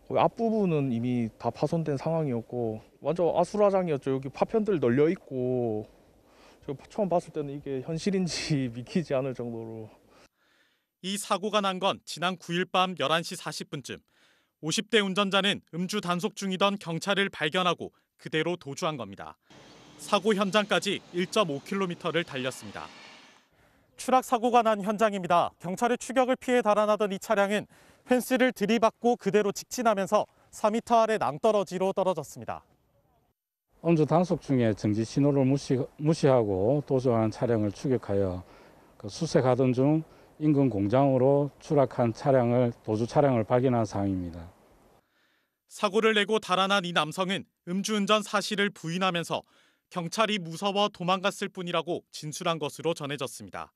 앞부분은 이미 다 파손된 상황이었고 완전 아수라장이었죠. 여기 파편들 널려 있고 처음 봤을 때는 이게 현실인지 믿기지 않을 정도로. 이 사고가 난 건 지난 9일 밤 11시 40분쯤 50대 운전자는 음주 단속 중이던 경찰을 발견하고 그대로 도주한 겁니다. 사고 현장까지 1.5km를 달렸습니다. 추락 사고가 난 현장입니다. 경찰의 추격을 피해 달아나던 이 차량은 펜스를 들이받고 그대로 직진하면서 4m 아래 낭떠러지로 떨어졌습니다. 음주 단속 중에 정지 신호를 무시하고 도주한 차량을 추격하여 수색하던 중 인근 공장으로 추락한 도주 차량을 발견한 상황입니다. 사고를 내고 달아난 이 남성은 음주운전 사실을 부인하면서 경찰이 무서워 도망갔을 뿐이라고 진술한 것으로 전해졌습니다.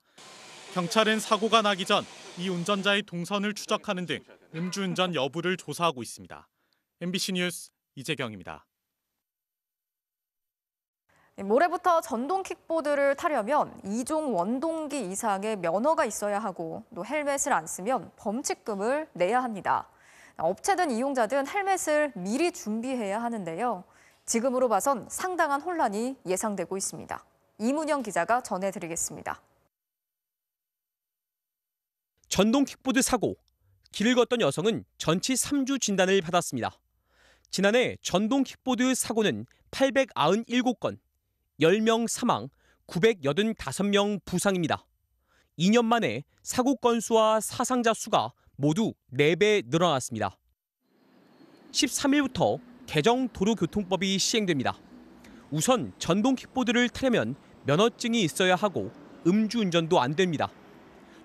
경찰은 사고가 나기 전 이 운전자의 동선을 추적하는 등 음주운전 여부를 조사하고 있습니다. MBC 뉴스 이재경입니다. 모레부터 전동 킥보드를 타려면 2종 원동기 이상의 면허가 있어야 하고 또 헬멧을 안 쓰면 범칙금을 내야 합니다. 업체든 이용자든 헬멧을 미리 준비해야 하는데요. 지금으로 봐선 상당한 혼란이 예상되고 있습니다. 이문영 기자가 전해드리겠습니다. 전동 킥보드 사고, 길을 걷던 여성은 전치 3주 진단을 받았습니다. 지난해 전동 킥보드 사고는 897건, 10명 사망, 985명 부상입니다. 2년 만에 사고 건수와 사상자 수가 모두 4배 늘어났습니다. 13일부터 개정 도로교통법이 시행됩니다. 우선 전동 킥보드를 타려면 면허증이 있어야 하고 음주운전도 안 됩니다.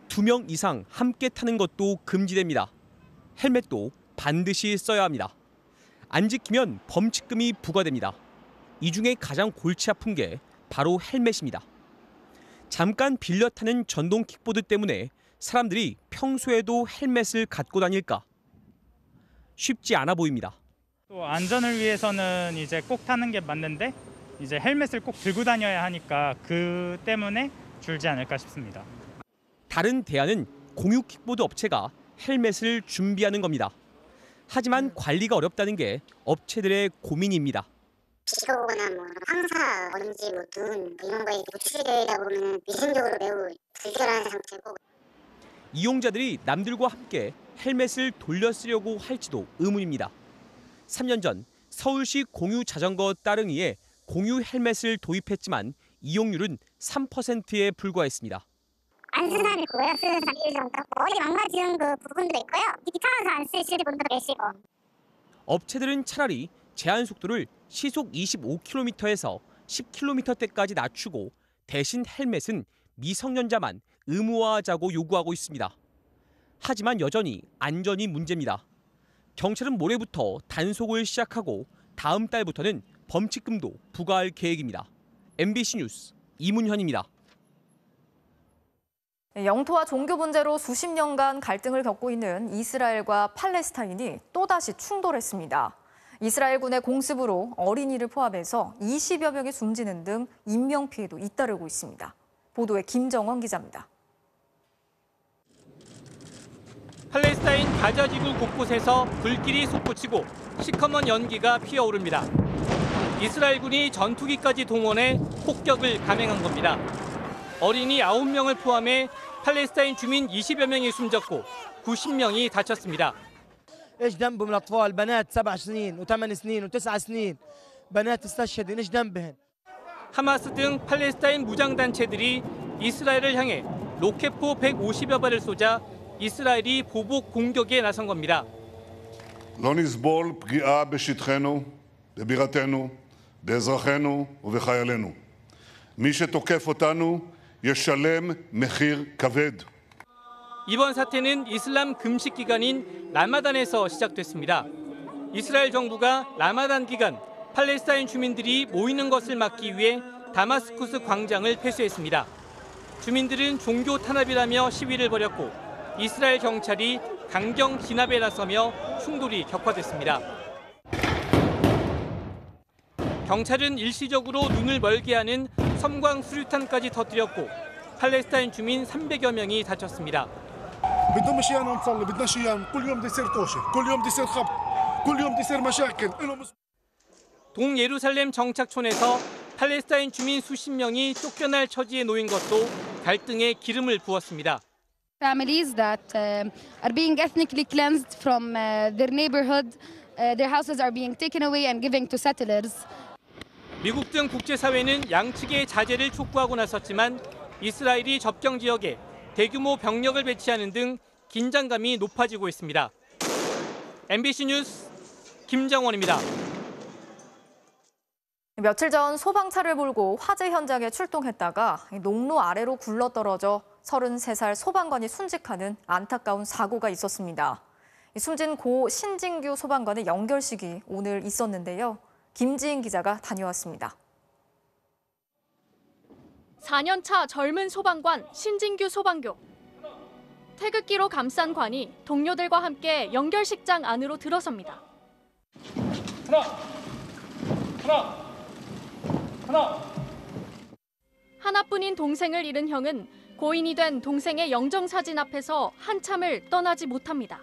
2명 이상 함께 타는 것도 금지됩니다. 헬멧도 반드시 써야 합니다. 안 지키면 범칙금이 부과됩니다. 이 중에 가장 골치 아픈 게 바로 헬멧입니다. 잠깐 빌려 타는 전동 킥보드 때문에 사람들이 평소에도 헬멧을 갖고 다닐까? 쉽지 않아 보입니다. 또 안전을 위해서는 이제 꼭 타는 게 맞는데 이제 헬멧을 꼭 들고 다녀야 하니까 그 때문에 줄지 않을까 싶습니다. 다른 대안은 공유 킥보드 업체가 헬멧을 준비하는 겁니다. 하지만 관리가 어렵다는 게 업체들의 고민입니다. 지도거나 황사, 먼지, 눈 이런 거에 노출되다 보면 위생적으로 매우 불결한 상태고. 이용자들이 남들과 함께 헬멧을 돌려 쓰려고 할지도 의문입니다. 3년 전 서울시 공유 자전거 따릉이에 공유 헬멧을 도입했지만 이용률은 3%에 불과했습니다. 안 쓰는 사람이 있고요, 쓰는 사람이 일정도 머리 망가지는 그 부분도 있고요. 귀찮아서 안 쓰시는 분도 계시고. 업체들은 차라리 제한 속도를 시속 25km에서 10km대까지 낮추고 대신 헬멧은 미성년자만 의무화하자고 요구하고 있습니다. 하지만 여전히 안전이 문제입니다. 경찰은 모레부터 단속을 시작하고 다음 달부터는 범칙금도 부과할 계획입니다. MBC 뉴스 이문현입니다. 영토와 종교 문제로 수십 년간 갈등을 겪고 있는 이스라엘과 팔레스타인이 또다시 충돌했습니다. 이스라엘군의 공습으로 어린이를 포함해서 20여 명이 숨지는 등 인명피해도 잇따르고 있습니다. 보도에 김정원 기자입니다. 팔레스타인 가자 지구 곳곳에서 불길이 솟구치고 시커먼 연기가 피어오릅니다. 이스라엘군이 전투기까지 동원해 폭격을 감행한 겁니다. 어린이 9명을 포함해 팔레스타인 주민 20여 명이 숨졌고 90명이 다쳤습니다. ايش ذنبهم الاطفال بنات 7 سنين و8 سنين و9 سنين بنات استشهدوا ايش ذنبهم. 하마스 등 팔레스타인 무장단체들이 이스라엘을 향해 로켓포 150여 발을 쏘자 이스라엘이 보복 공격에 나선 겁니다. לא נסבול פגיעה בשטחנו, בבירתנו, באזרחינו ובחיילינו. מי שתוקף אותנו ישלם מחיר כבד. 이번 사태는 이슬람 금식 기간인 라마단에서 시작됐습니다. 이스라엘 정부가 라마단 기간 팔레스타인 주민들이 모이는 것을 막기 위해 다마스쿠스 광장을 폐쇄했습니다. 주민들은 종교 탄압이라며 시위를 벌였고 이스라엘 경찰이 강경 진압에 나서며 충돌이 격화됐습니다. 경찰은 일시적으로 눈을 멀게 하는 섬광 수류탄까지 터뜨렸고 팔레스타인 주민 300여 명이 다쳤습니다. بدهم ايانا نصلي بدناش اياهم كل يوم بده يصير طوشه كل يوم بده يصير خبط كل يوم بده يصير مشاكل 동예루살렘 정착촌에서 팔레스타인 주민 수십 명이 쫓겨날 처지에 놓인 것도 갈등에 기름을 부었습니다. Families that are being ethnically cleansed from their neighborhood, their houses are being taken away and given to settlers. 미국 등 국제사회는 양측의 자제를 촉구하고 나섰지만 이스라엘이 접경 지역에 대규모 병력을 배치하는 등 긴장감이 높아지고 있습니다. MBC 뉴스 김정원입니다. 며칠 전 소방차를 몰고 화재 현장에 출동했다가 농로 아래로 굴러떨어져 33살 소방관이 순직하는 안타까운 사고가 있었습니다. 숨진 고 신진규 소방관의 연결식이 오늘 있었는데요. 김지인 기자가 다녀왔습니다. 4년차 젊은 소방관 신진규 소방교. 태극기로 감싼 관이 동료들과 함께 연결식장 안으로 들어섭니다. 하나뿐인 동생을 잃은 형은 고인이 된 동생의 영정사진 앞에서 한참을 떠나지 못합니다.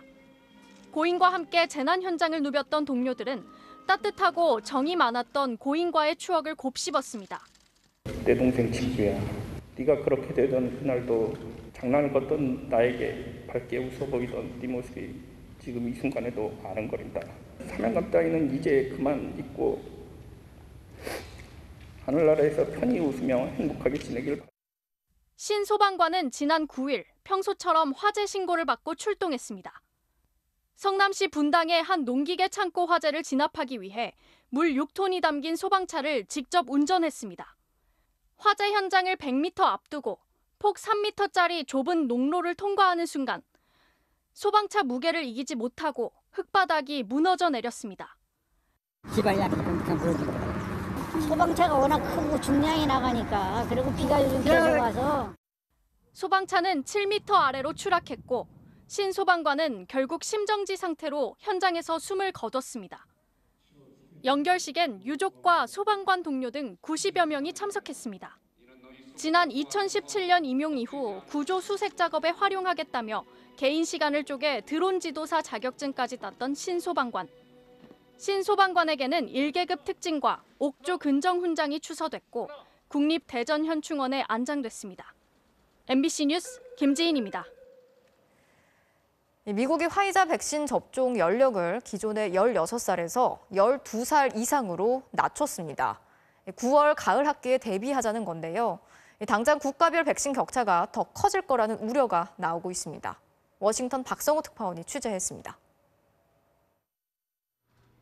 고인과 함께 재난 현장을 누볐던 동료들은 따뜻하고 정이 많았던 고인과의 추억을 곱씹었습니다. 내 동생 친구야. 네가 그렇게 되던 그날도 장난을 걷던 나에게 밝게 웃어 보이던 네 모습이 지금 이 순간에도 아른거린다. 사명감 따위는 이제 그만 잊고 하늘나라에서 편히 웃으며 행복하게 지내길 바랍니다. 신 소방관은 지난 9일 평소처럼 화재 신고를 받고 출동했습니다. 성남시 분당의 한 농기계 창고 화재를 진압하기 위해 물 6톤이 담긴 소방차를 직접 운전했습니다. 화재 현장을 100m 앞두고 폭 3m짜리 좁은 농로를 통과하는 순간 소방차 무게를 이기지 못하고 흙바닥이 무너져 내렸습니다. 비가 약간 부러지더라고요. 소방차가 워낙 크고 중량이 나가니까 그리고 비가 요즘 계속 와서 소방차는 7m 아래로 추락했고 신 소방관은 결국 심정지 상태로 현장에서 숨을 거뒀습니다. 연결식엔 유족과 소방관 동료 등 90여 명이 참석했습니다. 지난 2017년 임용 이후 구조 수색 작업에 활용하겠다며 개인 시간을 쪼개 드론 지도사 자격증까지 땄던 신 소방관. 신 소방관에게는 1계급 특징과 옥조 근정 훈장이 추서됐고 국립대전현충원에 안장됐습니다. MBC 뉴스 김지인입니다. 미국이 화이자 백신 접종 연령을 기존의 16살에서 12살 이상으로 낮췄습니다. 9월 가을 학기에 대비하자는 건데요. 당장 국가별 백신 격차가 더 커질 거라는 우려가 나오고 있습니다. 워싱턴 박성호 특파원이 취재했습니다.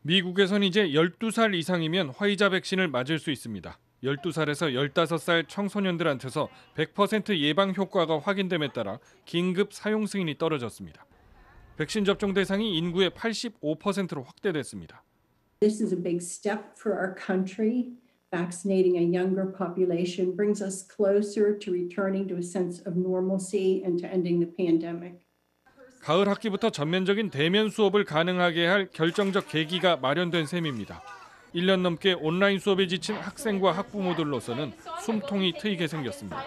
미국에선 이제 12살 이상이면 화이자 백신을 맞을 수 있습니다. 12살에서 15살 청소년들한테서 100% 예방 효과가 확인됨에 따라 긴급 사용 승인이 떨어졌습니다. 백신 접종 대상이 인구의 85%로 확대됐습니다. This is a big step for our country. Vaccinating a younger population brings us closer to returning to a sense of normalcy and to ending the pandemic. 가을 학기부터 전면적인 대면 수업을 가능하게 할 결정적 계기가 마련된 셈입니다. 1년 넘게 온라인 수업에 지친 학생과 학부모들로서는 숨통이 트이게 생겼습니다.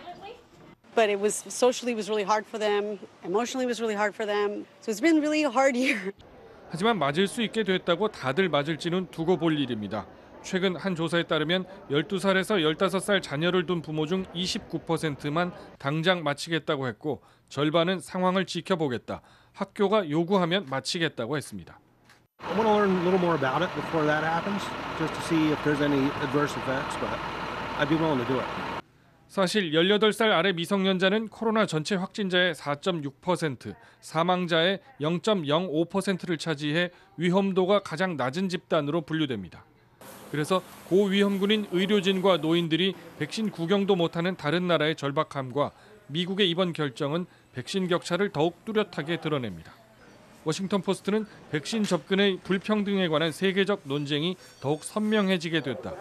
But it was socially was really hard for them, emotionally was really hard for them. So it's been really a hard year. 하지만 맞을 수 있게 됐다고 다들 맞을지는 두고 볼 일입니다. 최근 한 조사에 따르면 12살에서 15살 자녀를 둔 부모 중 29%만 당장 마치겠다고 했고 절반은 상황을 지켜보겠다. 학교가 요구하면 마치겠다고 했습니다. I want to learn a little more about it before that happens, just to see if there's any adverse effects, but I'd be willing to do it. 사실 18살 아래 미성년자는 코로나 전체 확진자의 4.6%, 사망자의 0.05%를 차지해 위험도가 가장 낮은 집단으로 분류됩니다. 그래서 고위험군인 의료진과 노인들이 백신 구경도 못하는 다른 나라의 절박함과 미국의 이번 결정은 백신 격차를 더욱 뚜렷하게 드러냅니다. 워싱턴 포스트는 백신 접근의 불평등에 관한 세계적 논쟁이 더욱 선명해지게 됐다.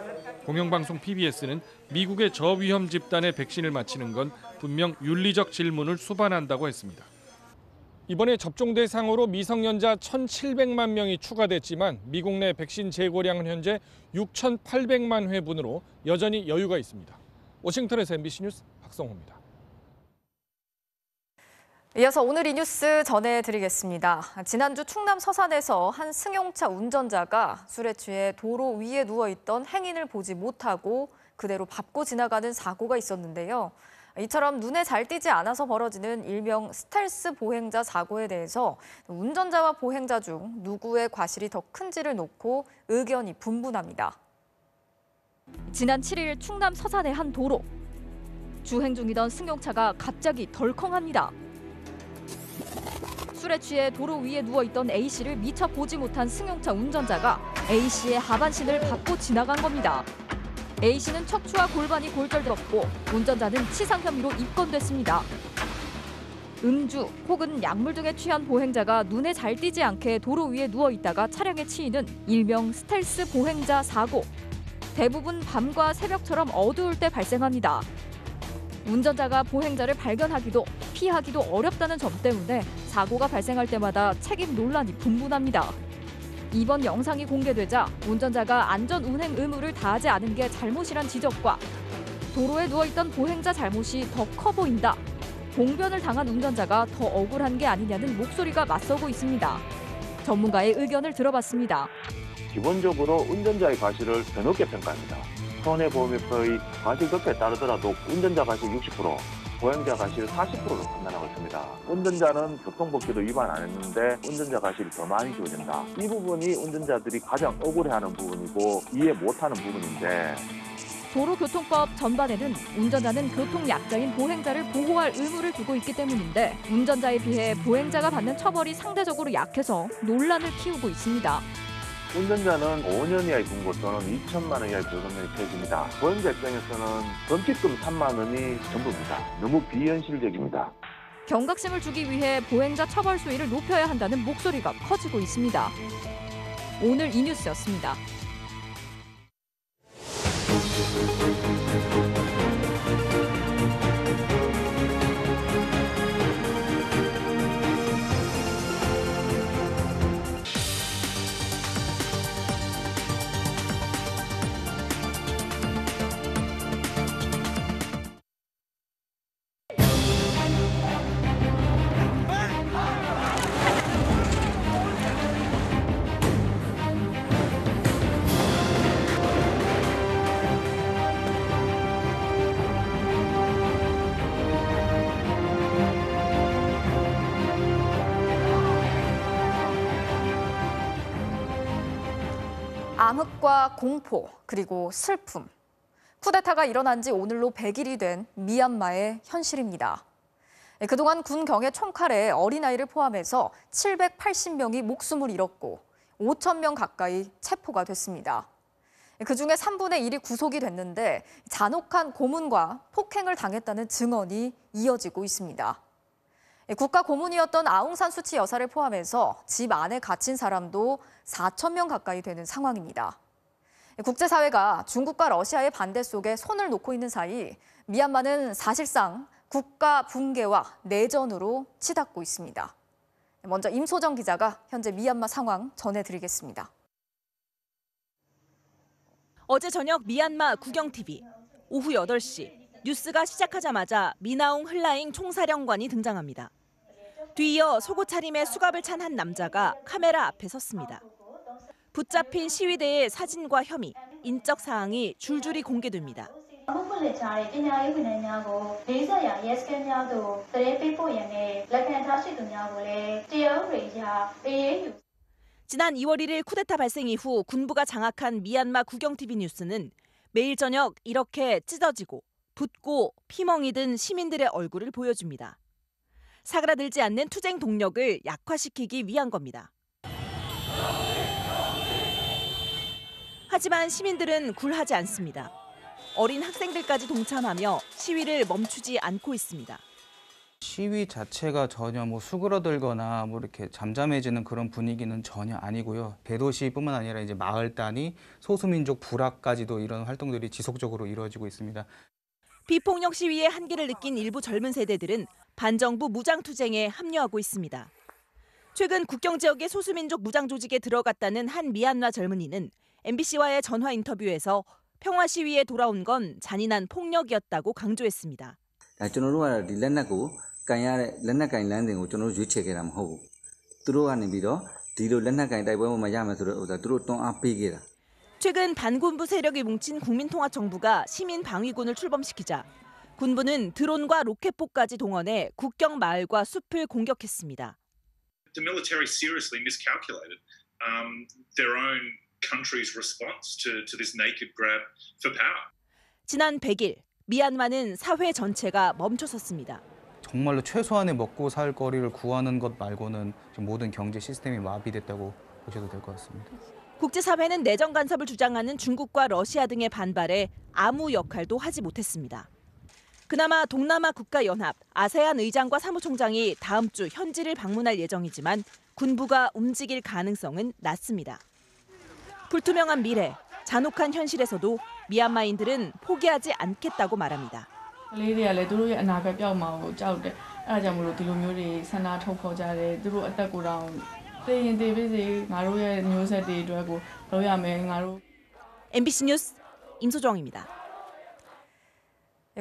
공영방송 PBS는 미국의 저위험 집단의 백신을 맞히는 건 분명 윤리적 질문을 수반한다고 했습니다. 이번에 접종 대상으로 미성년자 1,700만 명이 추가됐지만 미국 내 백신 재고량은 현재 6,800만 회분으로 여전히 여유가 있습니다. 워싱턴에서 MBC 뉴스 박성호입니다. 이어서 오늘 이 뉴스 전해드리겠습니다. 지난주 충남 서산에서 한 승용차 운전자가 술에 취해 도로 위에 누워있던 행인을 보지 못하고 그대로 밟고 지나가는 사고가 있었는데요. 이처럼 눈에 잘 띄지 않아서 벌어지는 일명 스텔스 보행자 사고에 대해서 운전자와 보행자 중 누구의 과실이 더 큰지를 놓고 의견이 분분합니다. 지난 7일 충남 서산의 한 도로. 주행 중이던 승용차가 갑자기 덜컹합니다. 술에 취해 도로 위에 누워있던 A씨를 미처 보지 못한 승용차 운전자가 A씨의 하반신을 밟고 지나간 겁니다. A씨는 척추와 골반이 골절되었고 운전자는 치상 혐의로 입건됐습니다. 음주 혹은 약물 등에 취한 보행자가 눈에 잘 띄지 않게 도로 위에 누워있다가 차량에 치이는 일명 스텔스 보행자 사고. 대부분 밤과 새벽처럼 어두울 때 발생합니다. 운전자가 보행자를 발견하기도 피하기도 어렵다는 점 때문에 사고가 발생할 때마다 책임 논란이 분분합니다. 이번 영상이 공개되자 운전자가 안전 운행 의무를 다하지 않은 게 잘못이란 지적과 도로에 누워있던 보행자 잘못이 더 커 보인다. 봉변을 당한 운전자가 더 억울한 게 아니냐는 목소리가 맞서고 있습니다. 전문가의 의견을 들어봤습니다. 기본적으로 운전자의 과실을 더 높게 평가합니다. 손해보험의 과실 격차에 따르더라도 운전자 과실 60%, 보행자 과실 40%로 판단하고 있습니다. 운전자는 교통법규도 위반 안 했는데 운전자 과실이 더 많이 주어진다. 이 부분이 운전자들이 가장 억울해하는 부분이고 이해 못하는 부분인데 도로교통법 전반에는 운전자는 교통약자인 보행자를 보호할 의무를 두고 있기 때문인데 운전자에 비해 보행자가 받는 처벌이 상대적으로 약해서 논란을 키우고 있습니다. 운전자는 5년 이하의 금고 또는 2천만 원 이하의 벌금형이 처해집니다. 보행자 입장에서는 범칙금 3만 원이 전부입니다. 너무 비현실적입니다. 경각심을 주기 위해 보행자 처벌 수위를 높여야 한다는 목소리가 커지고 있습니다. 오늘 이 뉴스였습니다. 암흑과 공포, 그리고 슬픔. 쿠데타가 일어난 지 오늘로 100일이 된 미얀마의 현실입니다. 그동안 군 경의 총칼에 어린아이를 포함해서 780명이 목숨을 잃었고 5,000명 가까이 체포가 됐습니다. 그중에 3분의 1이 구속이 됐는데 잔혹한 고문과 폭행을 당했다는 증언이 이어지고 있습니다. 국가 고문이었던 아웅산 수치 여사를 포함해서 집 안에 갇힌 사람도 4,000명 가까이 되는 상황입니다. 국제사회가 중국과 러시아의 반대 속에 손을 놓고 있는 사이 미얀마는 사실상 국가 붕괴와 내전으로 치닫고 있습니다. 먼저 임소정 기자가 현재 미얀마 상황 전해드리겠습니다. 어제 저녁 미얀마 국영TV. 오후 8시 뉴스가 시작하자마자 미나옹 흘라잉 총사령관이 등장합니다. 뒤이어 속옷 차림에 수갑을 찬 한 남자가 카메라 앞에 섰습니다. 붙잡힌 시위대의 사진과 혐의, 인적 사항이 줄줄이 공개됩니다. 지난 2월 1일 쿠데타 발생 이후 군부가 장악한 미얀마 국영TV 뉴스는 매일 저녁 이렇게 찢어지고 붓고 피멍이 든 시민들의 얼굴을 보여줍니다. 사그라들지 않는 투쟁 동력을 약화시키기 위한 겁니다. 하지만 시민들은 굴하지 않습니다. 어린 학생들까지 동참하며 시위를 멈추지 않고 있습니다. 시위 자체가 전혀 수그러들거나 이렇게 잠잠해지는 그런 분위기는 전혀 아니고요. 대도시뿐만 아니라 이제 마을 단위, 소수민족 불합까지도 이런 활동들이 지속적으로 이루어지고 있습니다. 비폭력 시위의 한계를 느낀 일부 젊은 세대들은 반정부 무장투쟁에 합류하고 있습니다. 최근 국경 지역의 소수민족 무장 조직에 들어갔다는 한 미얀마 젊은이는 MBC와의 전화 인터뷰에서 평화 시위에 돌아온 건 잔인한 폭력이었다고 강조했습니다. 최근 반군부 세력이 뭉친 국민통합정부가 시민방위군을 출범시키자 군부는 드론과 로켓포까지 동원해 국경 마을과 숲을 공격했습니다. The military seriously miscalculated their own country's response to this naked grab for power. 지난 100일 미얀마는 사회 전체가 멈춰섰습니다. 정말로 최소한의 먹고 살 거리를 구하는 것 말고는 모든 경제 시스템이 마비됐다고 보셔도 될 것 같습니다. 국제사회는 내전 간섭을 주장하는 중국과 러시아 등의 반발에 아무 역할도 하지 못했습니다. 그나마 동남아 국가연합 아세안 의장과 사무총장이 다음 주 현지를 방문할 예정이지만 군부가 움직일 가능성은 낮습니다. 불투명한 미래, 잔혹한 현실에서도 미얀마인들은 포기하지 않겠다고 말합니다. MBC 뉴스 임소정입니다.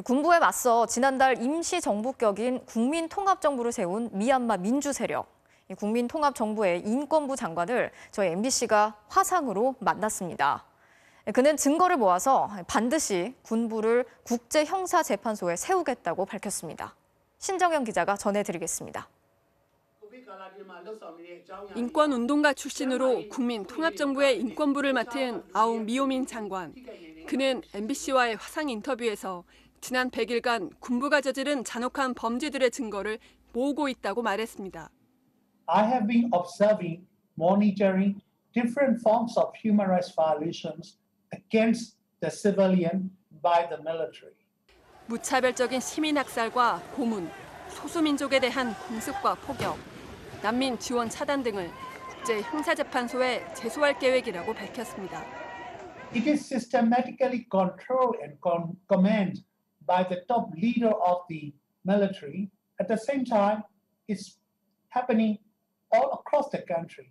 군부에 맞서 지난달 임시정부격인 국민통합정부를 세운 미얀마 민주세력. 국민통합정부의 인권부 장관을 저희 MBC가 화상으로 만났습니다. 그는 증거를 모아서 반드시 군부를 국제형사재판소에 세우겠다고 밝혔습니다. 신정현 기자가 전해드리겠습니다. 인권운동가 출신으로 국민통합정부의 인권부를 맡은 아웅 미오민 장관. 그는 MBC와의 화상 인터뷰에서 지난 100일간 군부가 저지른 잔혹한 범죄들의 증거를 모으고 있다고 말했습니다. I have been observing, monitoring different forms of human rights violations against the civilian by the military. 무차별적인 시민 학살과 고문, 소수민족에 대한 공습과 폭격, 난민 지원 차단 등을 국제형사재판소에 제소할 계획이라고 밝혔습니다. It is systematically controlled and commanded by the top leader of the military. At the same time, it's happening all across the country.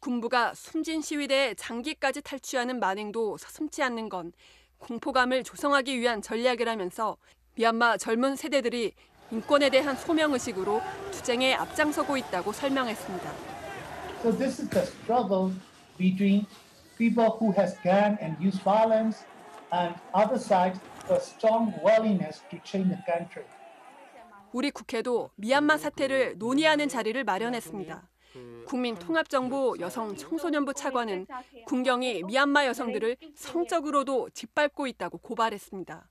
군부가 숨진 시위대의 장기까지 탈취하는 만행도 서슴지 않는 건 공포감을 조성하기 위한 전략이라면서 미얀마 젊은 세대들이 인권에 대한 소명의식으로 투쟁에 앞장서고 있다고 설명했습니다. So this is the struggle between people who has gun and use violence and other side a strong willingness to change the country. 우리 국회도 미얀마 사태를 논의하는 자리를 마련했습니다. 국민통합정부 여성청소년부 차관은 군경이 미얀마 여성들을 성적으로도 짓밟고 있다고 고발했습니다.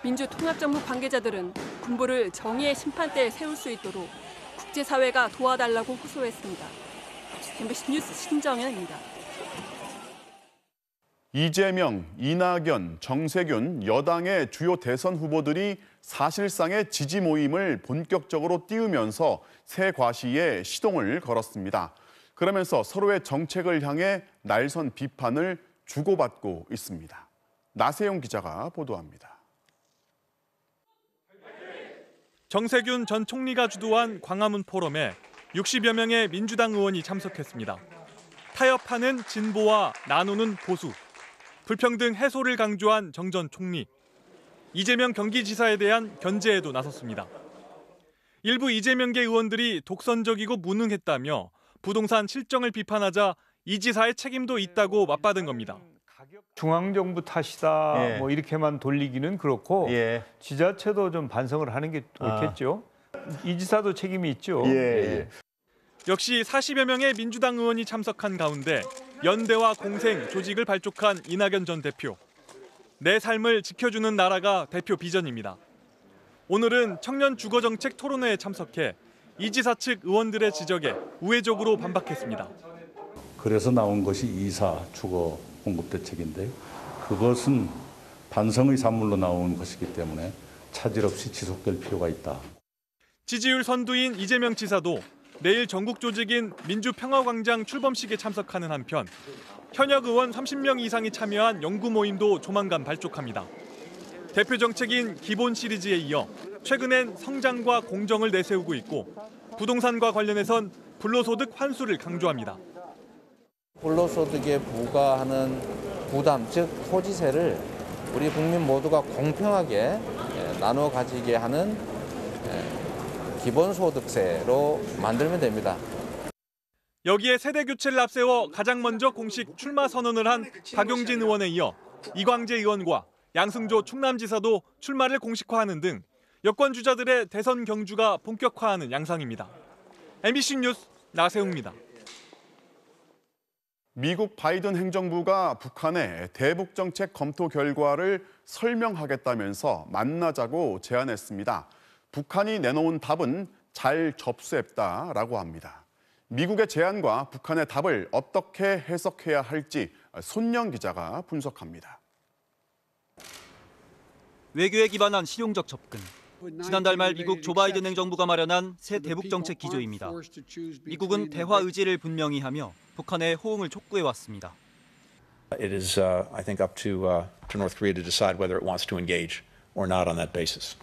민주통합정부 관계자들은 군부를 정의의 심판대에 세울 수 있도록 국제사회가 도와달라고 호소했습니다. MBC 뉴스 신정현입니다. 이재명, 이낙연, 정세균 여당의 주요 대선 후보들이 사실상의 지지 모임을 본격적으로 띄우면서 새 과시에 시동을 걸었습니다. 그러면서 서로의 정책을 향해 날선 비판을 주고받고 있습니다. 나세용 기자가 보도합니다. 정세균 전 총리가 주도한 광화문 포럼에 60여 명의 민주당 의원이 참석했습니다. 타협하는 진보와 나누는 보수, 불평등 해소를 강조한 정 전 총리, 이재명 경기지사에 대한 견제에도 나섰습니다. 일부 이재명계 의원들이 독선적이고 무능했다며 부동산 실정을 비판하자 이 지사의 책임도 있다고 맞받은 겁니다. 중앙정부 탓이다 예. 뭐 이렇게만 돌리기는 그렇고 예. 지자체도 좀 반성을 하는 게 옳겠죠. 이 지사도 책임이 있죠. 예. 역시 40여 명의 민주당 의원이 참석한 가운데 연대와 공생, 조직을 발족한 이낙연 전 대표. 내 삶을 지켜주는 나라가 대표 비전입니다. 오늘은 청년 주거정책 토론회에 참석해 이 지사 측 의원들의 지적에 우회적으로 반박했습니다. 그래서 나온 것이 2사 주거 공급 대책인데요. 그것은 반성의 산물로 나온 것이기 때문에 차질 없이 지속될 필요가 있다. 지지율 선두인 이재명 지사도 내일 전국 조직인 민주평화광장 출범식에 참석하는 한편 현역 의원 30명 이상이 참여한 연구 모임도 조만간 발족합니다. 대표 정책인 기본 시리즈에 이어 최근엔 성장과 공정을 내세우고 있고 부동산과 관련해선 불로소득 환수를 강조합니다. 불로소득에 부과하는 부담, 즉 토지세를 우리 국민 모두가 공평하게 나눠 가지게 하는 기본소득세로 만들면 됩니다. 여기에 세대 교체를 앞세워 가장 먼저 공식 출마 선언을 한 박용진 의원에 이어 이광재 의원과 양승조 충남지사도 출마를 공식화하는 등 여권 주자들의 대선 경주가 본격화하는 양상입니다. MBC 뉴스 나세웅입니다. 미국 바이든 행정부가 북한의 대북 정책 검토 결과를 설명하겠다면서 만나자고 제안했습니다. 북한이 내놓은 답은 잘 접수했다라고 합니다. 미국의 제안과 북한의 답을 어떻게 해석해야 할지 손영 기자가 분석합니다. 외교에 기반한 실용적 접근. 지난달 말 미국 조 바이든 행정부가 마련한 새 대북 정책 기조입니다. 미국은 대화 의지를 분명히 하며 북한의 호응을 촉구해왔습니다. It is, I think, up to North Korea to decide whether it wants to engage or not on that basis.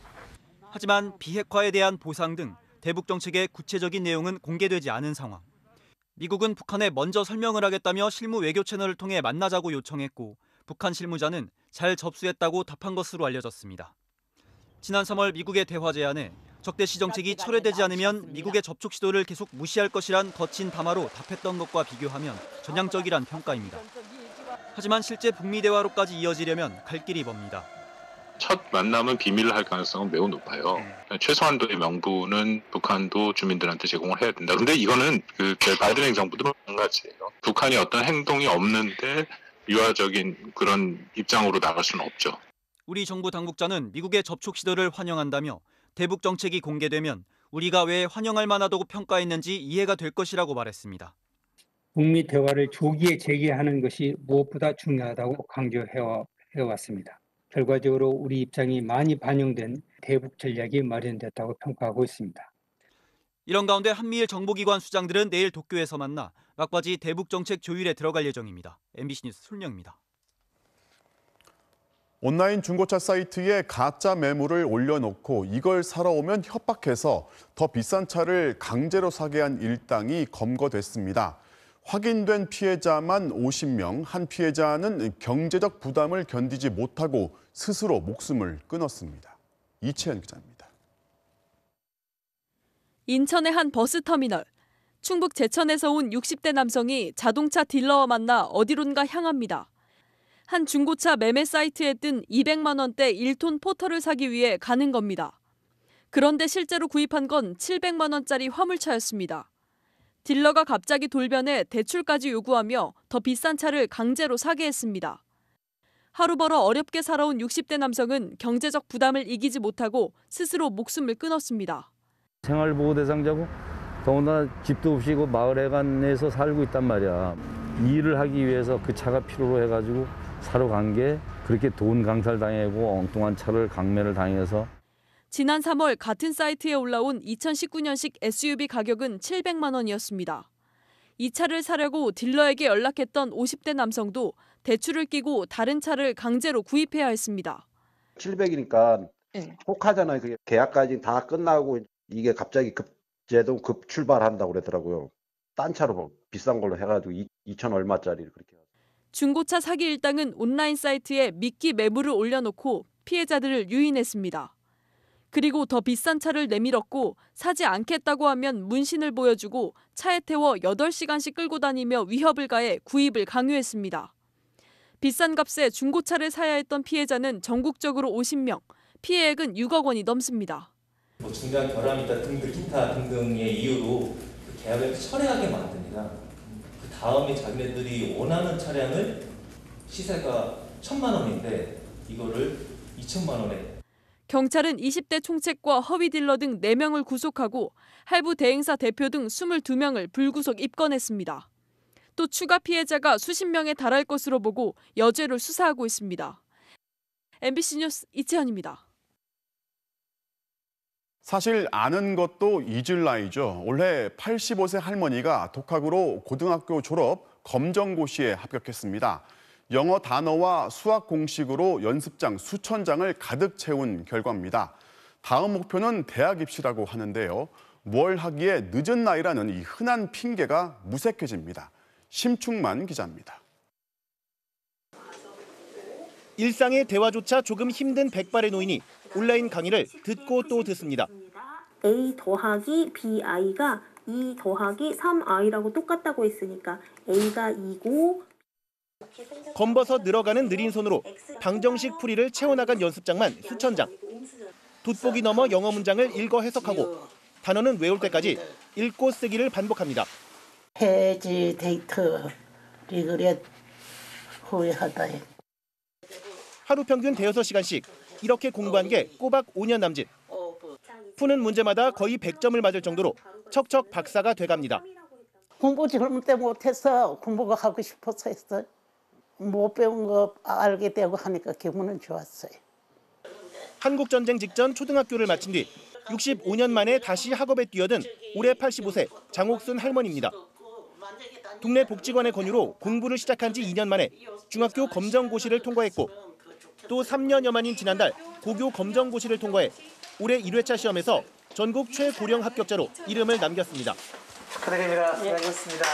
하지만 비핵화에 대한 보상 등 대북 정책의 구체적인 내용은 공개되지 않은 상황. 미국은 북한에 먼저 설명을 하겠다며 실무 외교 채널을 통해 만나자고 요청했고 북한 실무자는 잘 접수했다고 답한 것으로 알려졌습니다. 지난 3월 미국의 대화 제안에 적대시 정책이 철회되지 않으면 미국의 접촉 시도를 계속 무시할 것이란 거친 담화로 답했던 것과 비교하면 전향적이란 평가입니다. 하지만 실제 북미 대화로까지 이어지려면 갈 길이 멉니다. 첫 만남은 비밀을 할 가능성은 매우 높아요. 최소한도의 명분은 북한도 주민들한테 제공을 해야 된다. 그런데 이거는 바이든 행정부도 마찬가지예요. 북한이 어떤 행동이 없는데 유화적인 그런 입장으로 나갈 수는 없죠. 우리 정부 당국자는 미국의 접촉 시도를 환영한다며 대북 정책이 공개되면 우리가 왜 환영할 만하다고 평가했는지 이해가 될 것이라고 말했습니다. 북미 대화를 조기에 재개하는 것이 무엇보다 중요하다고 강조해왔습니다. 결과적으로 우리 입장이 많이 반영된 대북 전략이 마련됐다고 평가하고 있습니다. 이런 가운데 한미일 정보기관 수장들은 내일 도쿄에서 만나 막바지 대북 정책 조율에 들어갈 예정입니다. MBC 뉴스 손영입니다. 온라인 중고차 사이트에 가짜 매물을 올려놓고 이걸 사러 오면 협박해서 더 비싼 차를 강제로 사게 한 일당이 검거됐습니다. 확인된 피해자만 50명, 한 피해자는 경제적 부담을 견디지 못하고 스스로 목숨을 끊었습니다. 이채연 기자입니다. 인천의 한 버스터미널. 충북 제천에서 온 60대 남성이 자동차 딜러와 만나 어디론가 향합니다. 한 중고차 매매 사이트에 뜬 200만 원대 1톤 포터를 사기 위해 가는 겁니다. 그런데 실제로 구입한 건 700만 원짜리 화물차였습니다. 딜러가 갑자기 돌변해 대출까지 요구하며 더 비싼 차를 강제로 사게 했습니다. 하루 벌어 어렵게 살아온 60대 남성은 경제적 부담을 이기지 못하고 스스로 목숨을 끊었습니다. 생활보호 대상자고 더군다나 집도 없이 마을 해관에서 살고 있단 말이야. 일을 하기 위해서 그 차가 필요로 해가지고 사러 간 게 그렇게 돈 강탈당하고 엉뚱한 차를 강매를 당해서 지난 3월 같은 사이트에 올라온 2019년식 SUV 가격은 700만 원이었습니다. 이 차를 사려고 딜러에게 연락했던 50대 남성도 대출을 끼고 다른 차를 강제로 구입해야 했습니다. 700이니까 혹하잖아요. 그게 계약까지 다 끝나고 이게 갑자기 급 출발한다고 그러더라고요. 딴 차로 비싼 걸로 해가지고 2천 얼마짜리를 그렇게. 중고차 사기 일당은 온라인 사이트에 미끼 매물을 올려놓고 피해자들을 유인했습니다. 그리고 더 비싼 차를 내밀었고 사지 않겠다고 하면 문신을 보여주고 차에 태워 8시간씩 끌고 다니며 위협을 가해 구입을 강요했습니다. 비싼 값에 중고차를 사야 했던 피해자는 전국적으로 50명, 피해액은 6억 원이 넘습니다. 중대한 결함이다 등등 기타 등등의 이유로 그 계약을 철회하게 만듭니다. 그 다음에 자기네들이 원하는 차량을 시세가 1,000만 원인데 이거를 2천만 원에. 경찰은 20대 총책과 허위 딜러 등 4명을 구속하고 할부 대행사 대표 등 22명을 불구속 입건했습니다. 또 추가 피해자가 수십 명에 달할 것으로 보고 여죄를 수사하고 있습니다. MBC 뉴스 이채연입니다. 사실 아는 것도 잊을 나이죠. 올해 85세 할머니가 독학으로 고등학교 졸업 검정고시에 합격했습니다. 영어 단어와 수학 공식으로 연습장 수천 장을 가득 채운 결과입니다. 다음 목표는 대학 입시라고 하는데요. 뭘 하기에 늦은 나이라는 이 흔한 핑계가 무색해집니다. 심충만 기자입니다. 일상의 대화조차 조금 힘든 백발의 노인이 온라인 강의를 듣고 또 듣습니다. A 더하기 BI가 2 더하기 3I라고 똑같다고 했으니까 A가 2고 검버서 늘어가는 느린 손으로 방정식 풀이를 채워나간 연습장만 수천 장. 돋보기 넘어 영어 문장을 읽어 해석하고 단어는 외울 때까지 읽고 쓰기를 반복합니다. 헤지데이트 리그렛 후회하다. 하루 평균 5시간씩 이렇게 공부한 게 꼬박 5년 남짓. 푸는 문제마다 거의 100점을 맞을 정도로 척척 박사가 돼갑니다. 공부 젊을 때 못해서 공부가 하고 싶어서 했어요. 못 배운 거 알게 되고 하니까 기분은 좋았어요. 한국전쟁 직전 초등학교를 마친 뒤 65년 만에 다시 학업에 뛰어든 올해 85세 장옥순 할머니입니다. 동네 복지관의 권유로 공부를 시작한 지 2년 만에 중학교 검정고시를 통과했고 또 3년여 만인 지난달 고교 검정고시를 통과해 올해 1회차 시험에서 전국 최고령 합격자로 이름을 남겼습니다. 축하드립니다. 수고하셨습니다.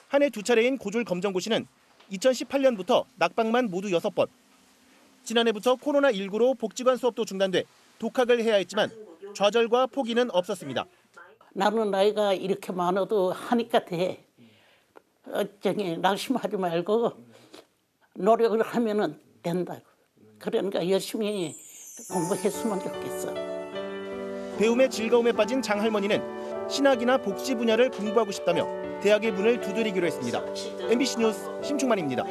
한 해 2차례인 고졸 검정고시는 2018년부터 낙방만 모두 6번. 지난해부터 코로나19로 복지관 수업도 중단돼 독학을 해야 했지만 좌절과 포기는 없었습니다. 나는 나이가 이렇게 많아도 하니까 돼. 낙심하지 말고 노력을 하면은 된다고. 그러니까 열심히 공부했으면 좋겠어. 배움의 즐거움에 빠진 장 할머니는 신학이나 복지 분야를 공부하고 싶다며 대학의 문을 두드리기로 했습니다. MBC 뉴스 심충만입니다.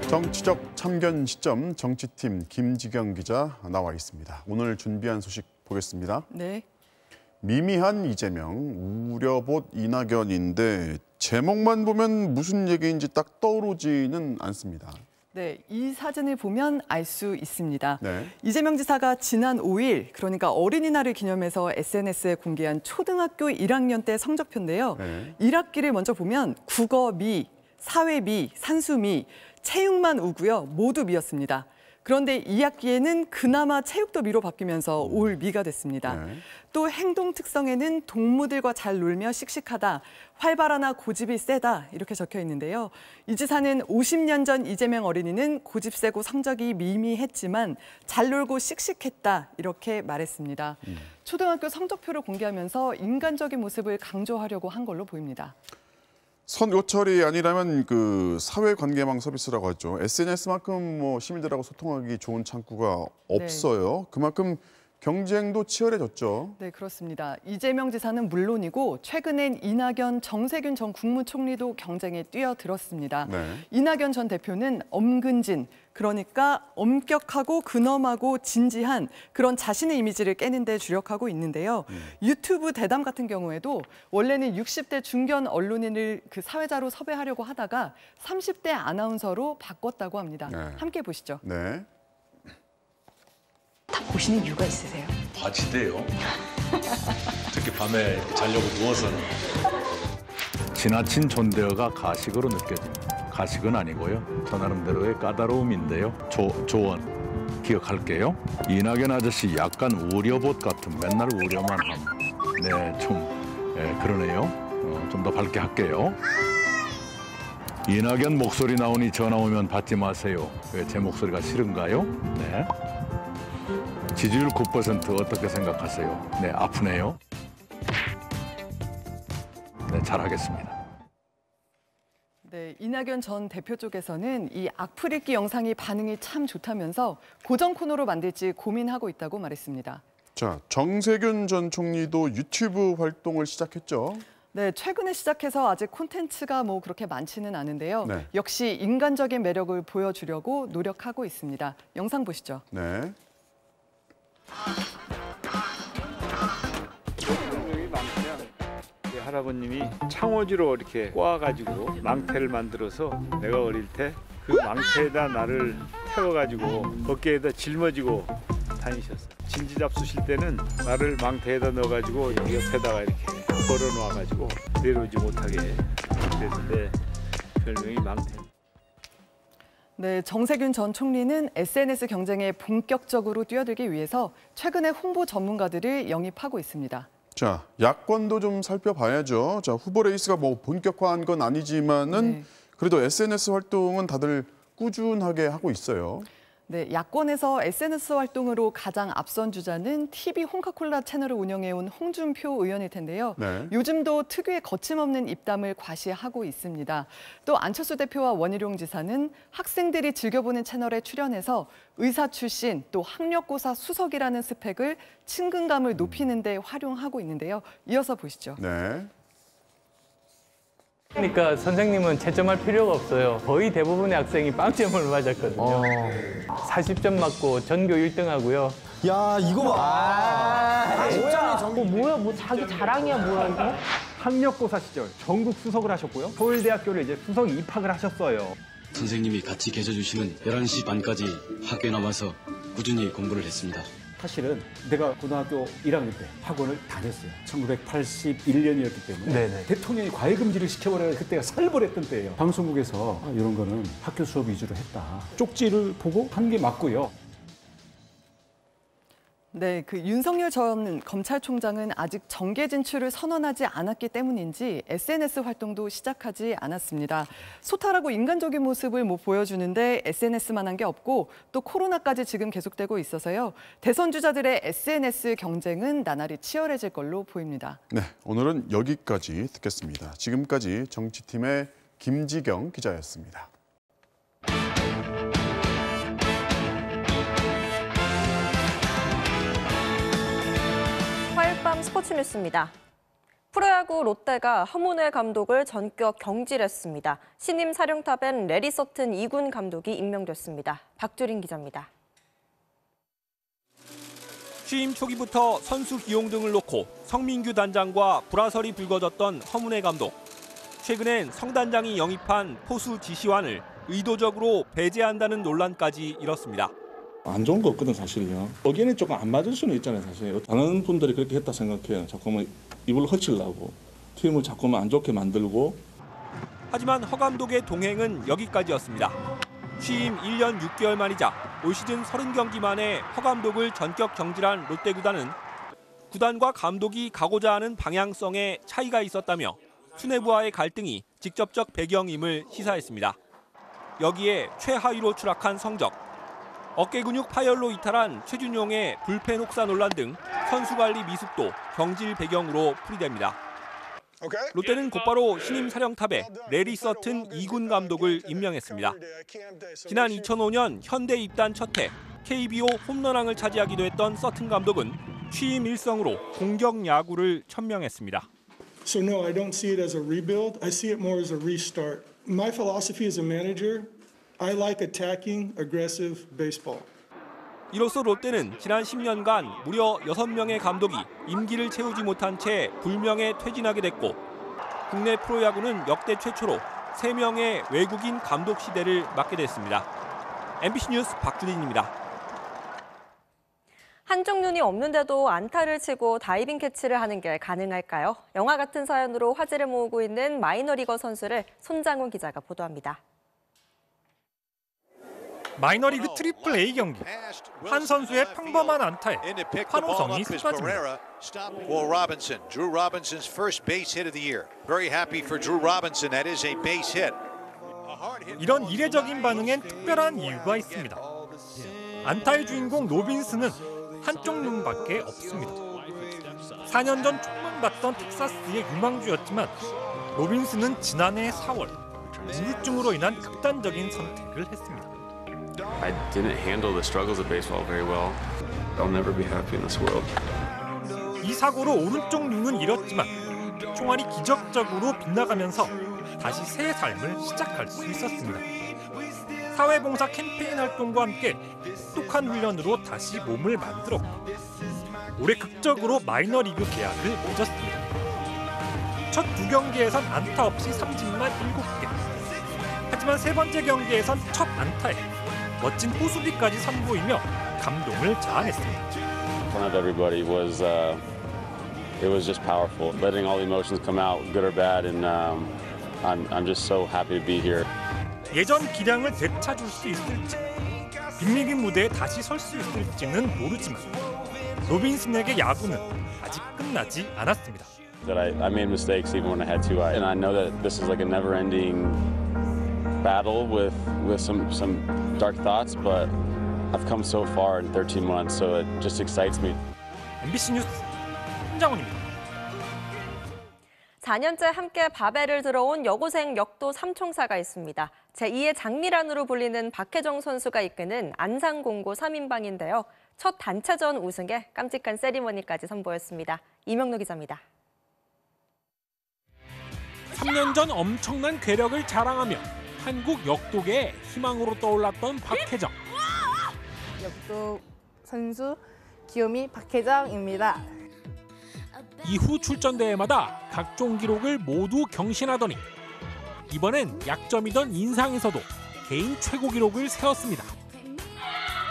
정치적 참견 시점 정치팀 김지경 기자 나와 있습니다. 오늘 준비한 소식 보겠습니다. 네. 미미한 이재명, 우려봇 이낙연인데 제목만 보면 무슨 얘기인지 딱 떠오르지는 않습니다. 네, 이 사진을 보면 알 수 있습니다. 네. 이재명 지사가 지난 5일, 그러니까 어린이날을 기념해서 SNS에 공개한 초등학교 1학년 때 성적표인데요. 네. 1학기를 먼저 보면 국어 미, 사회 미, 산수 미, 체육만 우고요. 모두 미였습니다. 그런데 2학기에는 그나마 체육도 미로 바뀌면서 올 미가 됐습니다. 네. 또 행동 특성에는 동무들과 잘 놀며 씩씩하다, 활발하나 고집이 세다 이렇게 적혀 있는데요. 이 지사는 50년 전 이재명 어린이는 고집 세고 성적이 미미했지만 잘 놀고 씩씩했다 이렇게 말했습니다. 초등학교 성적표를 공개하면서 인간적인 모습을 강조하려고 한 걸로 보입니다. 선교철이 아니라면 그 사회관계망 서비스라고 하죠. SNS만큼 뭐 시민들하고 소통하기 좋은 창구가 없어요. 그만큼 경쟁도 치열해졌죠. 네, 그렇습니다. 이재명 지사는 물론이고 최근엔 이낙연, 정세균 전 국무총리도 경쟁에 뛰어들었습니다. 네. 이낙연 전 대표는 엄근진, 그러니까 엄격하고 근엄하고 진지한 그런 자신의 이미지를 깨는 데 주력하고 있는데요. 유튜브 대담 같은 경우에도 원래는 60대 중견 언론인을 그 사회자로 섭외하려고 하다가 30대 아나운서로 바꿨다고 합니다. 네. 함께 보시죠. 네. 다 보시는 이유가 있으세요? 바지대요. 특히 밤에 이렇게 자려고 누워서는. 지나친 존대어가 가식으로 느껴집니다. 가식은 아니고요. 저 나름대로의 까다로움인데요. 조언 기억할게요. 이낙연 아저씨 약간 우려봇 같은 맨날 우려만 함. 네, 좀 그러네요. 좀 더 밝게 할게요. 이낙연 목소리 나오니 전화 오면 받지 마세요. 왜 제 목소리가 싫은가요? 네. 지지율 9% 어떻게 생각하세요? 네, 아프네요. 네, 잘하겠습니다. 네, 이낙연 전 대표 쪽에서는 이 악플 읽기 영상이 반응이 참 좋다면서 고정 코너로 만들지 고민하고 있다고 말했습니다. 자, 정세균 전 총리도 유튜브 활동을 시작했죠. 네, 최근에 시작해서 아직 콘텐츠가 뭐 그렇게 많지는 않은데요. 네. 역시 인간적인 매력을 보여주려고 노력하고 있습니다. 영상 보시죠. 네. 할아버님이 창호지로 이렇게 꼬아가지고 망태를 만들어서 내가 어릴 때 그 망태에다 나를 태워가지고 어깨에다 짊어지고 다니셨어요. 진지 잡수실 때는 나를 망태에다 넣어가지고 옆에다가 이렇게 걸어놓아가지고 내려오지 못하게. 그래서 내 별명이 망태. 네, 정세균 전 총리는 SNS 경쟁에 본격적으로 뛰어들기 위해서 최근에 홍보 전문가들을 영입하고 있습니다. 자, 야권도 좀 살펴봐야죠. 자, 후보 레이스가 뭐 본격화한 건 아니지만은 네. 그래도 SNS 활동은 다들 꾸준하게 하고 있어요. 네, 야권에서 SNS 활동으로 가장 앞선 주자는 TV 홍카콜라 채널을 운영해온 홍준표 의원일 텐데요. 네. 요즘도 특유의 거침없는 입담을 과시하고 있습니다. 또 안철수 대표와 원희룡 지사는 학생들이 즐겨보는 채널에 출연해서 의사 출신 또 학력고사 수석이라는 스펙을 친근감을 높이는 데 활용하고 있는데요. 이어서 보시죠. 네. 그러니까 선생님은 채점할 필요가 없어요. 거의 대부분의 학생이 빵점을 맞았거든요. 40점 맞고 전교 1등 하고요. 야, 이거 봐. 40점이 전교 뭐야? 뭐 자기 자랑이야, 뭐야 이거? 학력고사 시절 전국 수석을 하셨고요. 서울대학교를 이제 수석 입학을 하셨어요. 선생님이 같이 계셔주시는 11시 반까지 학교에 남아서 꾸준히 공부를 했습니다. 사실은 내가 고등학교 1학년 때 학원을 다녔어요. 1981년이었기 때문에 네네. 대통령이 과외금지를 시켜버려서 그때가 살벌했던 때예요. 방송국에서 이런 거는 학교 수업 위주로 했다. 쪽지를 보고 한 게 맞고요. 네, 그 윤석열 전 검찰총장은 아직 정계 진출을 선언하지 않았기 때문인지 SNS 활동도 시작하지 않았습니다. 소탈하고 인간적인 모습을 보여주는데 SNS만한 게 없고 또 코로나까지 지금 계속되고 있어서요. 대선 주자들의 SNS 경쟁은 나날이 치열해질 걸로 보입니다. 네, 오늘은 여기까지 듣겠습니다. 지금까지 정치팀의 김지경 기자였습니다. 화요일 밤 스포츠 뉴스입니다. 프로야구 롯데가 허문회 감독을 전격 경질했습니다. 신임 사령탑엔 레리 서튼 2군 감독이 임명됐습니다. 박두린 기자입니다. 취임 초기부터 선수 기용 등을 놓고 성민규 단장과 불화설이 불거졌던 허문회 감독. 최근엔 성 단장이 영입한 포수 지시환을 의도적으로 배제한다는 논란까지 일었습니다. 안 좋은 거 없거든 사실이요. 의견이 조금 안 맞을 수는 있잖아요 사실. 다른 분들이 그렇게 했다 생각해요. 자꾸만 입을 허치려고 팀을 자꾸만 안 좋게 만들고. 하지만 허 감독의 동행은 여기까지였습니다. 취임 1년 6개월 만이자 올 시즌 30경기 만에 허 감독을 전격 경질한 롯데구단은 구단과 감독이 가고자 하는 방향성에 차이가 있었다며 수뇌부와의 갈등이 직접적 배경임을 시사했습니다. 여기에 최하위로 추락한 성적, 어깨 근육 파열로 이탈한 최준용의 불펜 혹사 논란 등 선수 관리 미숙도 경질 배경으로 풀이됩니다. 롯데는 곧바로 신임 사령탑에 레리 서튼 2군 감독을 임명했습니다. 지난 2005년 현대 입단 첫 해 KBO 홈런왕을 차지하기도 했던 서튼 감독은 취임 일성으로 공격 야구를 천명했습니다. So no, I don't see it as a rebuild. I see it more as a restart. My philosophy as a manager, I like attacking, aggressive baseball. 이로써 롯데는 지난 10년간 무려 6명의 감독이 임기를 채우지 못한 채 불명예 퇴진하게 됐고 국내 프로야구는 역대 최초로 3명의 외국인 감독 시대를 맞게 됐습니다. MBC 뉴스 박주린입니다. 한쪽 눈이 없는데도 안타를 치고 다이빙 캐치를 하는 게 가능할까요? 영화 같은 사연으로 화제를 모으고 있는 마이너리거 선수를 손장훈 기자가 보도합니다. 마이너리그 트리플 A 경기. 한 선수의 평범한 안타에 환호성이 쏟아집니다. Will Robinson, Drew Robinson's first base hit of the year. Very happy for Drew Robinson. That is a base hit. 이런 이례적인 반응엔 특별한 이유가 있습니다. 안타의 주인공 로빈슨은 한쪽 눈밖에 없습니다. 4년 전 촉망받던 텍사스의 유망주였지만 로빈슨은 지난해 4월 우울증으로 인한 극단적인 선택을 했습니다. I didn't handle the struggles of baseball very well. I'll never be happy in this world. 이 사고로 오른쪽 눈은 잃었지만 총알이 기적적으로 빗나가면서 다시 새 삶을 시작할 수 있었습니다. 사회봉사 캠페인 활동과 함께 똑똑한 훈련으로 다시 몸을 만들었고 올해 극적으로 마이너리그 계약을 맺었습니다. 첫 2경기에선 안타 없이 삼진만 7개. 하지만 세 번째 경기에선 첫 안타에 멋진 호수비까지 선보이며 감동을 자아냈습니다. In front of everybody was it was just powerful. Letting all the emotions come out, good or bad, and I'm just so happy to be here. 예전 기량을 되찾을 수 있을지, 빅리그 무대에 다시 설 수 있을지는 모르지만 로빈슨에게 야구는 아직 끝나지 않았습니다. That I made mistakes even when I had to, and I know that this is like a never-ending battle with some dark thoughts, but I've come so far in 13 months, so it just excites me. MBC 뉴스 손장훈입니다. 4년째 함께 바벨을 들어온 여고생 역도 삼총사가 있습니다. 제2의 장미란으로 불리는 박혜정 선수가 이끄는 안산공고 3인방인데요. 첫 단체전 우승에 깜찍한 세리머니까지 선보였습니다. 이명노 기자입니다. 3년 전 엄청난 괴력을 자랑하며 한국 역도계의 희망으로 떠올랐던 박혜정. 역도 선수 귀요미 박혜정입니다. 이후 출전 대회마다 각종 기록을 모두 경신하더니 이번엔 약점이던 인상에서도 개인 최고 기록을 세웠습니다.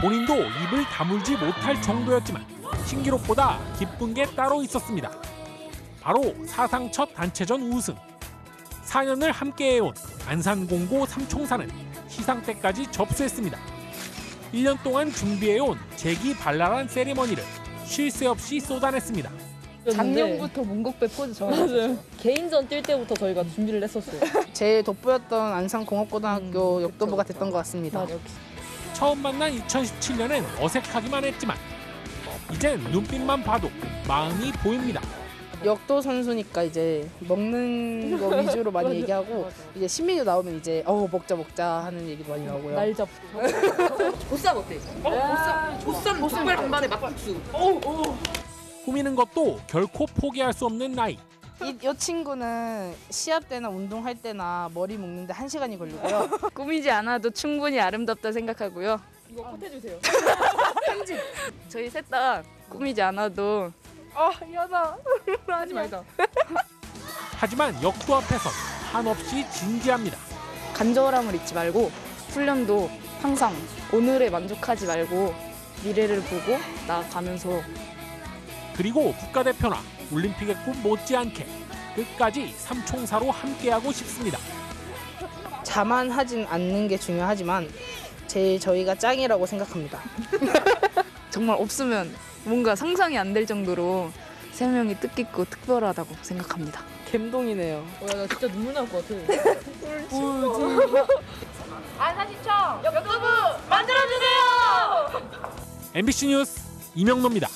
본인도 입을 다물지 못할 정도였지만 신기록보다 기쁜 게 따로 있었습니다. 바로 사상 첫 단체전 우승. 4년을 함께해온 안산공고 삼총사는 시상 때까지 접수했습니다. 1년 동안 준비해온 재기발랄한 세리머니를 쉴 새 없이 쏟아냈습니다. 작년부터 문곡배 포즈 정했어요. 개인전 뛸 때부터 저희가 준비를 했었어요. 제일 돋보였던 안산공업고등학교 역도부가 됐던 것 같습니다. 처음 만난 2017년엔 어색하기만 했지만 이젠 눈빛만 봐도 마음이 보입니다. 역도 선수니까 이제 먹는 거 위주로 많이 얘기하고 이제 신메뉴 나오면 이제 먹자 하는 얘기도 많이 나오고요. 날잡부터. 보쌈 어때? 보쌈 족발 반반에 막국수. 꾸미는 것도 결코 포기할 수 없는 나이. 이 친구는 시합 때나 운동할 때나 머리 묶는데 1시간이 걸리고요. 꾸미지 않아도 충분히 아름답다 생각하고요. 이거 컷해주세요. 편집. 저희 셋 다 꾸미지 않아도 미안하다. 하지 말자. 하지만 역도 앞에선 한없이 진지합니다. 간절함을 잊지 말고 훈련도 항상 오늘에 만족하지 말고 미래를 보고 나아가면서 그리고 국가대표나 올림픽의 꿈 못지않게 끝까지 삼총사로 함께하고 싶습니다. 자만하진 않는 게 중요하지만 제일 저희가 짱이라고 생각합니다. 정말 없으면 뭔가 상상이 안 될 정도로 3명이 뜻깊고 특별하다고 생각합니다. 감동이네요. 나 진짜 눈물 날 것 같아. 안산시청 역도부 만들어주세요. MBC 뉴스 이명노입니다.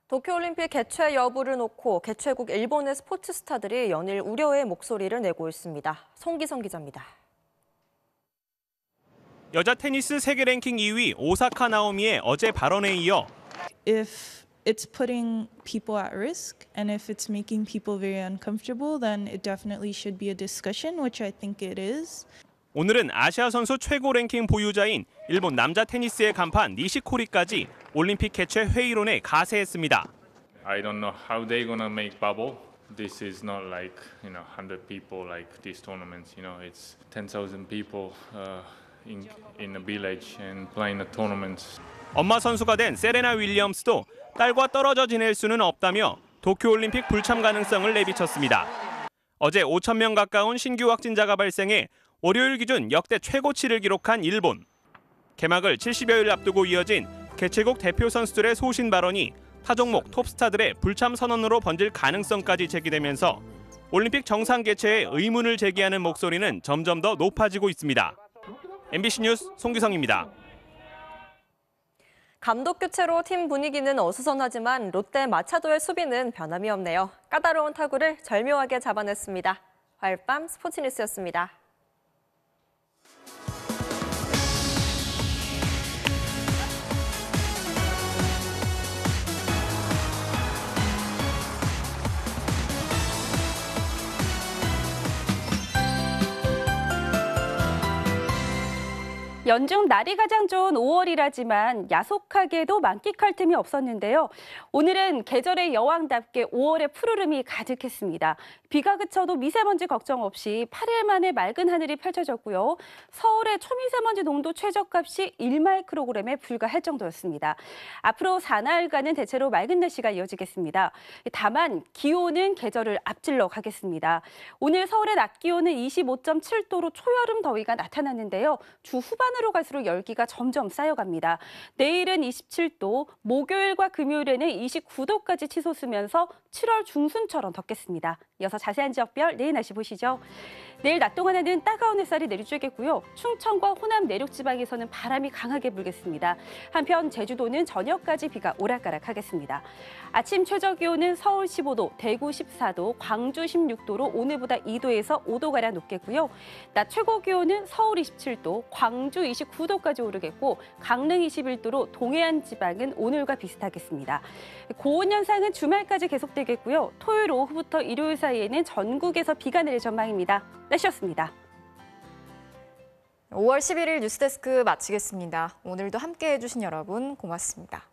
도쿄올림픽 개최 여부를 놓고 개최국 일본의 스포츠 스타들이 연일 우려의 목소리를 내고 있습니다. 송기성 기자입니다. 여자 테니스 세계 랭킹 2위 오사카 나오미의 어제 발언에 이어 If it's putting people at risk and if it's making people very uncomfortable, then it definitely should be a discussion, which I think it is. 오늘은 아시아 선수 최고 랭킹 보유자인 일본 남자 테니스의 간판 니시코리까지 올림픽 개최 회의론에 가세했습니다. I don't know how they're gonna make bubble. This is not like 100 people like these tournaments. It's 10,000 people in a village and playing a tournament. 엄마 선수가 된 세레나 윌리엄스도 딸과 떨어져 지낼 수는 없다며 도쿄올림픽 불참 가능성을 내비쳤습니다. 어제 5,000명 가까운 신규 확진자가 발생해 월요일 기준 역대 최고치를 기록한 일본. 개막을 70여일 앞두고 이어진 개최국 대표 선수들의 소신 발언이 타 종목 톱스타들의 불참 선언으로 번질 가능성까지 제기되면서 올림픽 정상 개최에 의문을 제기하는 목소리는 점점 더 높아지고 있습니다. MBC 뉴스 송규성입니다. 감독 교체로 팀 분위기는 어수선하지만 롯데 마차도의 수비는 변함이 없네요. 까다로운 타구를 절묘하게 잡아냈습니다. 화요일 밤 스포츠 뉴스였습니다. 연중 날이 가장 좋은 5월이라지만 야속하게도 만끽할 틈이 없었는데요. 오늘은 계절의 여왕답게 5월의 푸르름이 가득했습니다. 비가 그쳐도 미세먼지 걱정 없이 8일 만에 맑은 하늘이 펼쳐졌고요. 서울의 초미세먼지 농도 최저값이 1마이크로그램에 불과할 정도였습니다. 앞으로 4나흘간은 대체로 맑은 날씨가 이어지겠습니다. 다만 기온은 계절을 앞질러 가겠습니다. 오늘 서울의 낮 기온은 25.7도로 초여름 더위가 나타났는데요. 주 후반으로 갈수록 열기가 점점 쌓여갑니다. 내일은 27도, 목요일과 금요일에는 29도까지 치솟으면서 7월 중순처럼 덥겠습니다. 이어서 자세한 지역별 내일 날씨 보시죠. 내일 낮 동안에는 따가운 햇살이 내리쬐겠고요. 충청과 호남 내륙 지방에서는 바람이 강하게 불겠습니다. 한편 제주도는 저녁까지 비가 오락가락하겠습니다. 아침 최저 기온은 서울 15도, 대구 14도, 광주 16도로 오늘보다 2도에서 5도가량 높겠고요. 낮 최고 기온은 서울 27도, 광주 29도까지 오르겠고 강릉 21도로 동해안 지방은 오늘과 비슷하겠습니다. 고온 현상은 주말까지 계속되겠고요. 토요일 오후부터 일요일 사이에는 전국에서 비가 내릴 전망입니다. 날씨였습니다. 5월 11일 뉴스데스크 마치겠습니다. 오늘도 함께해 주신 여러분 고맙습니다.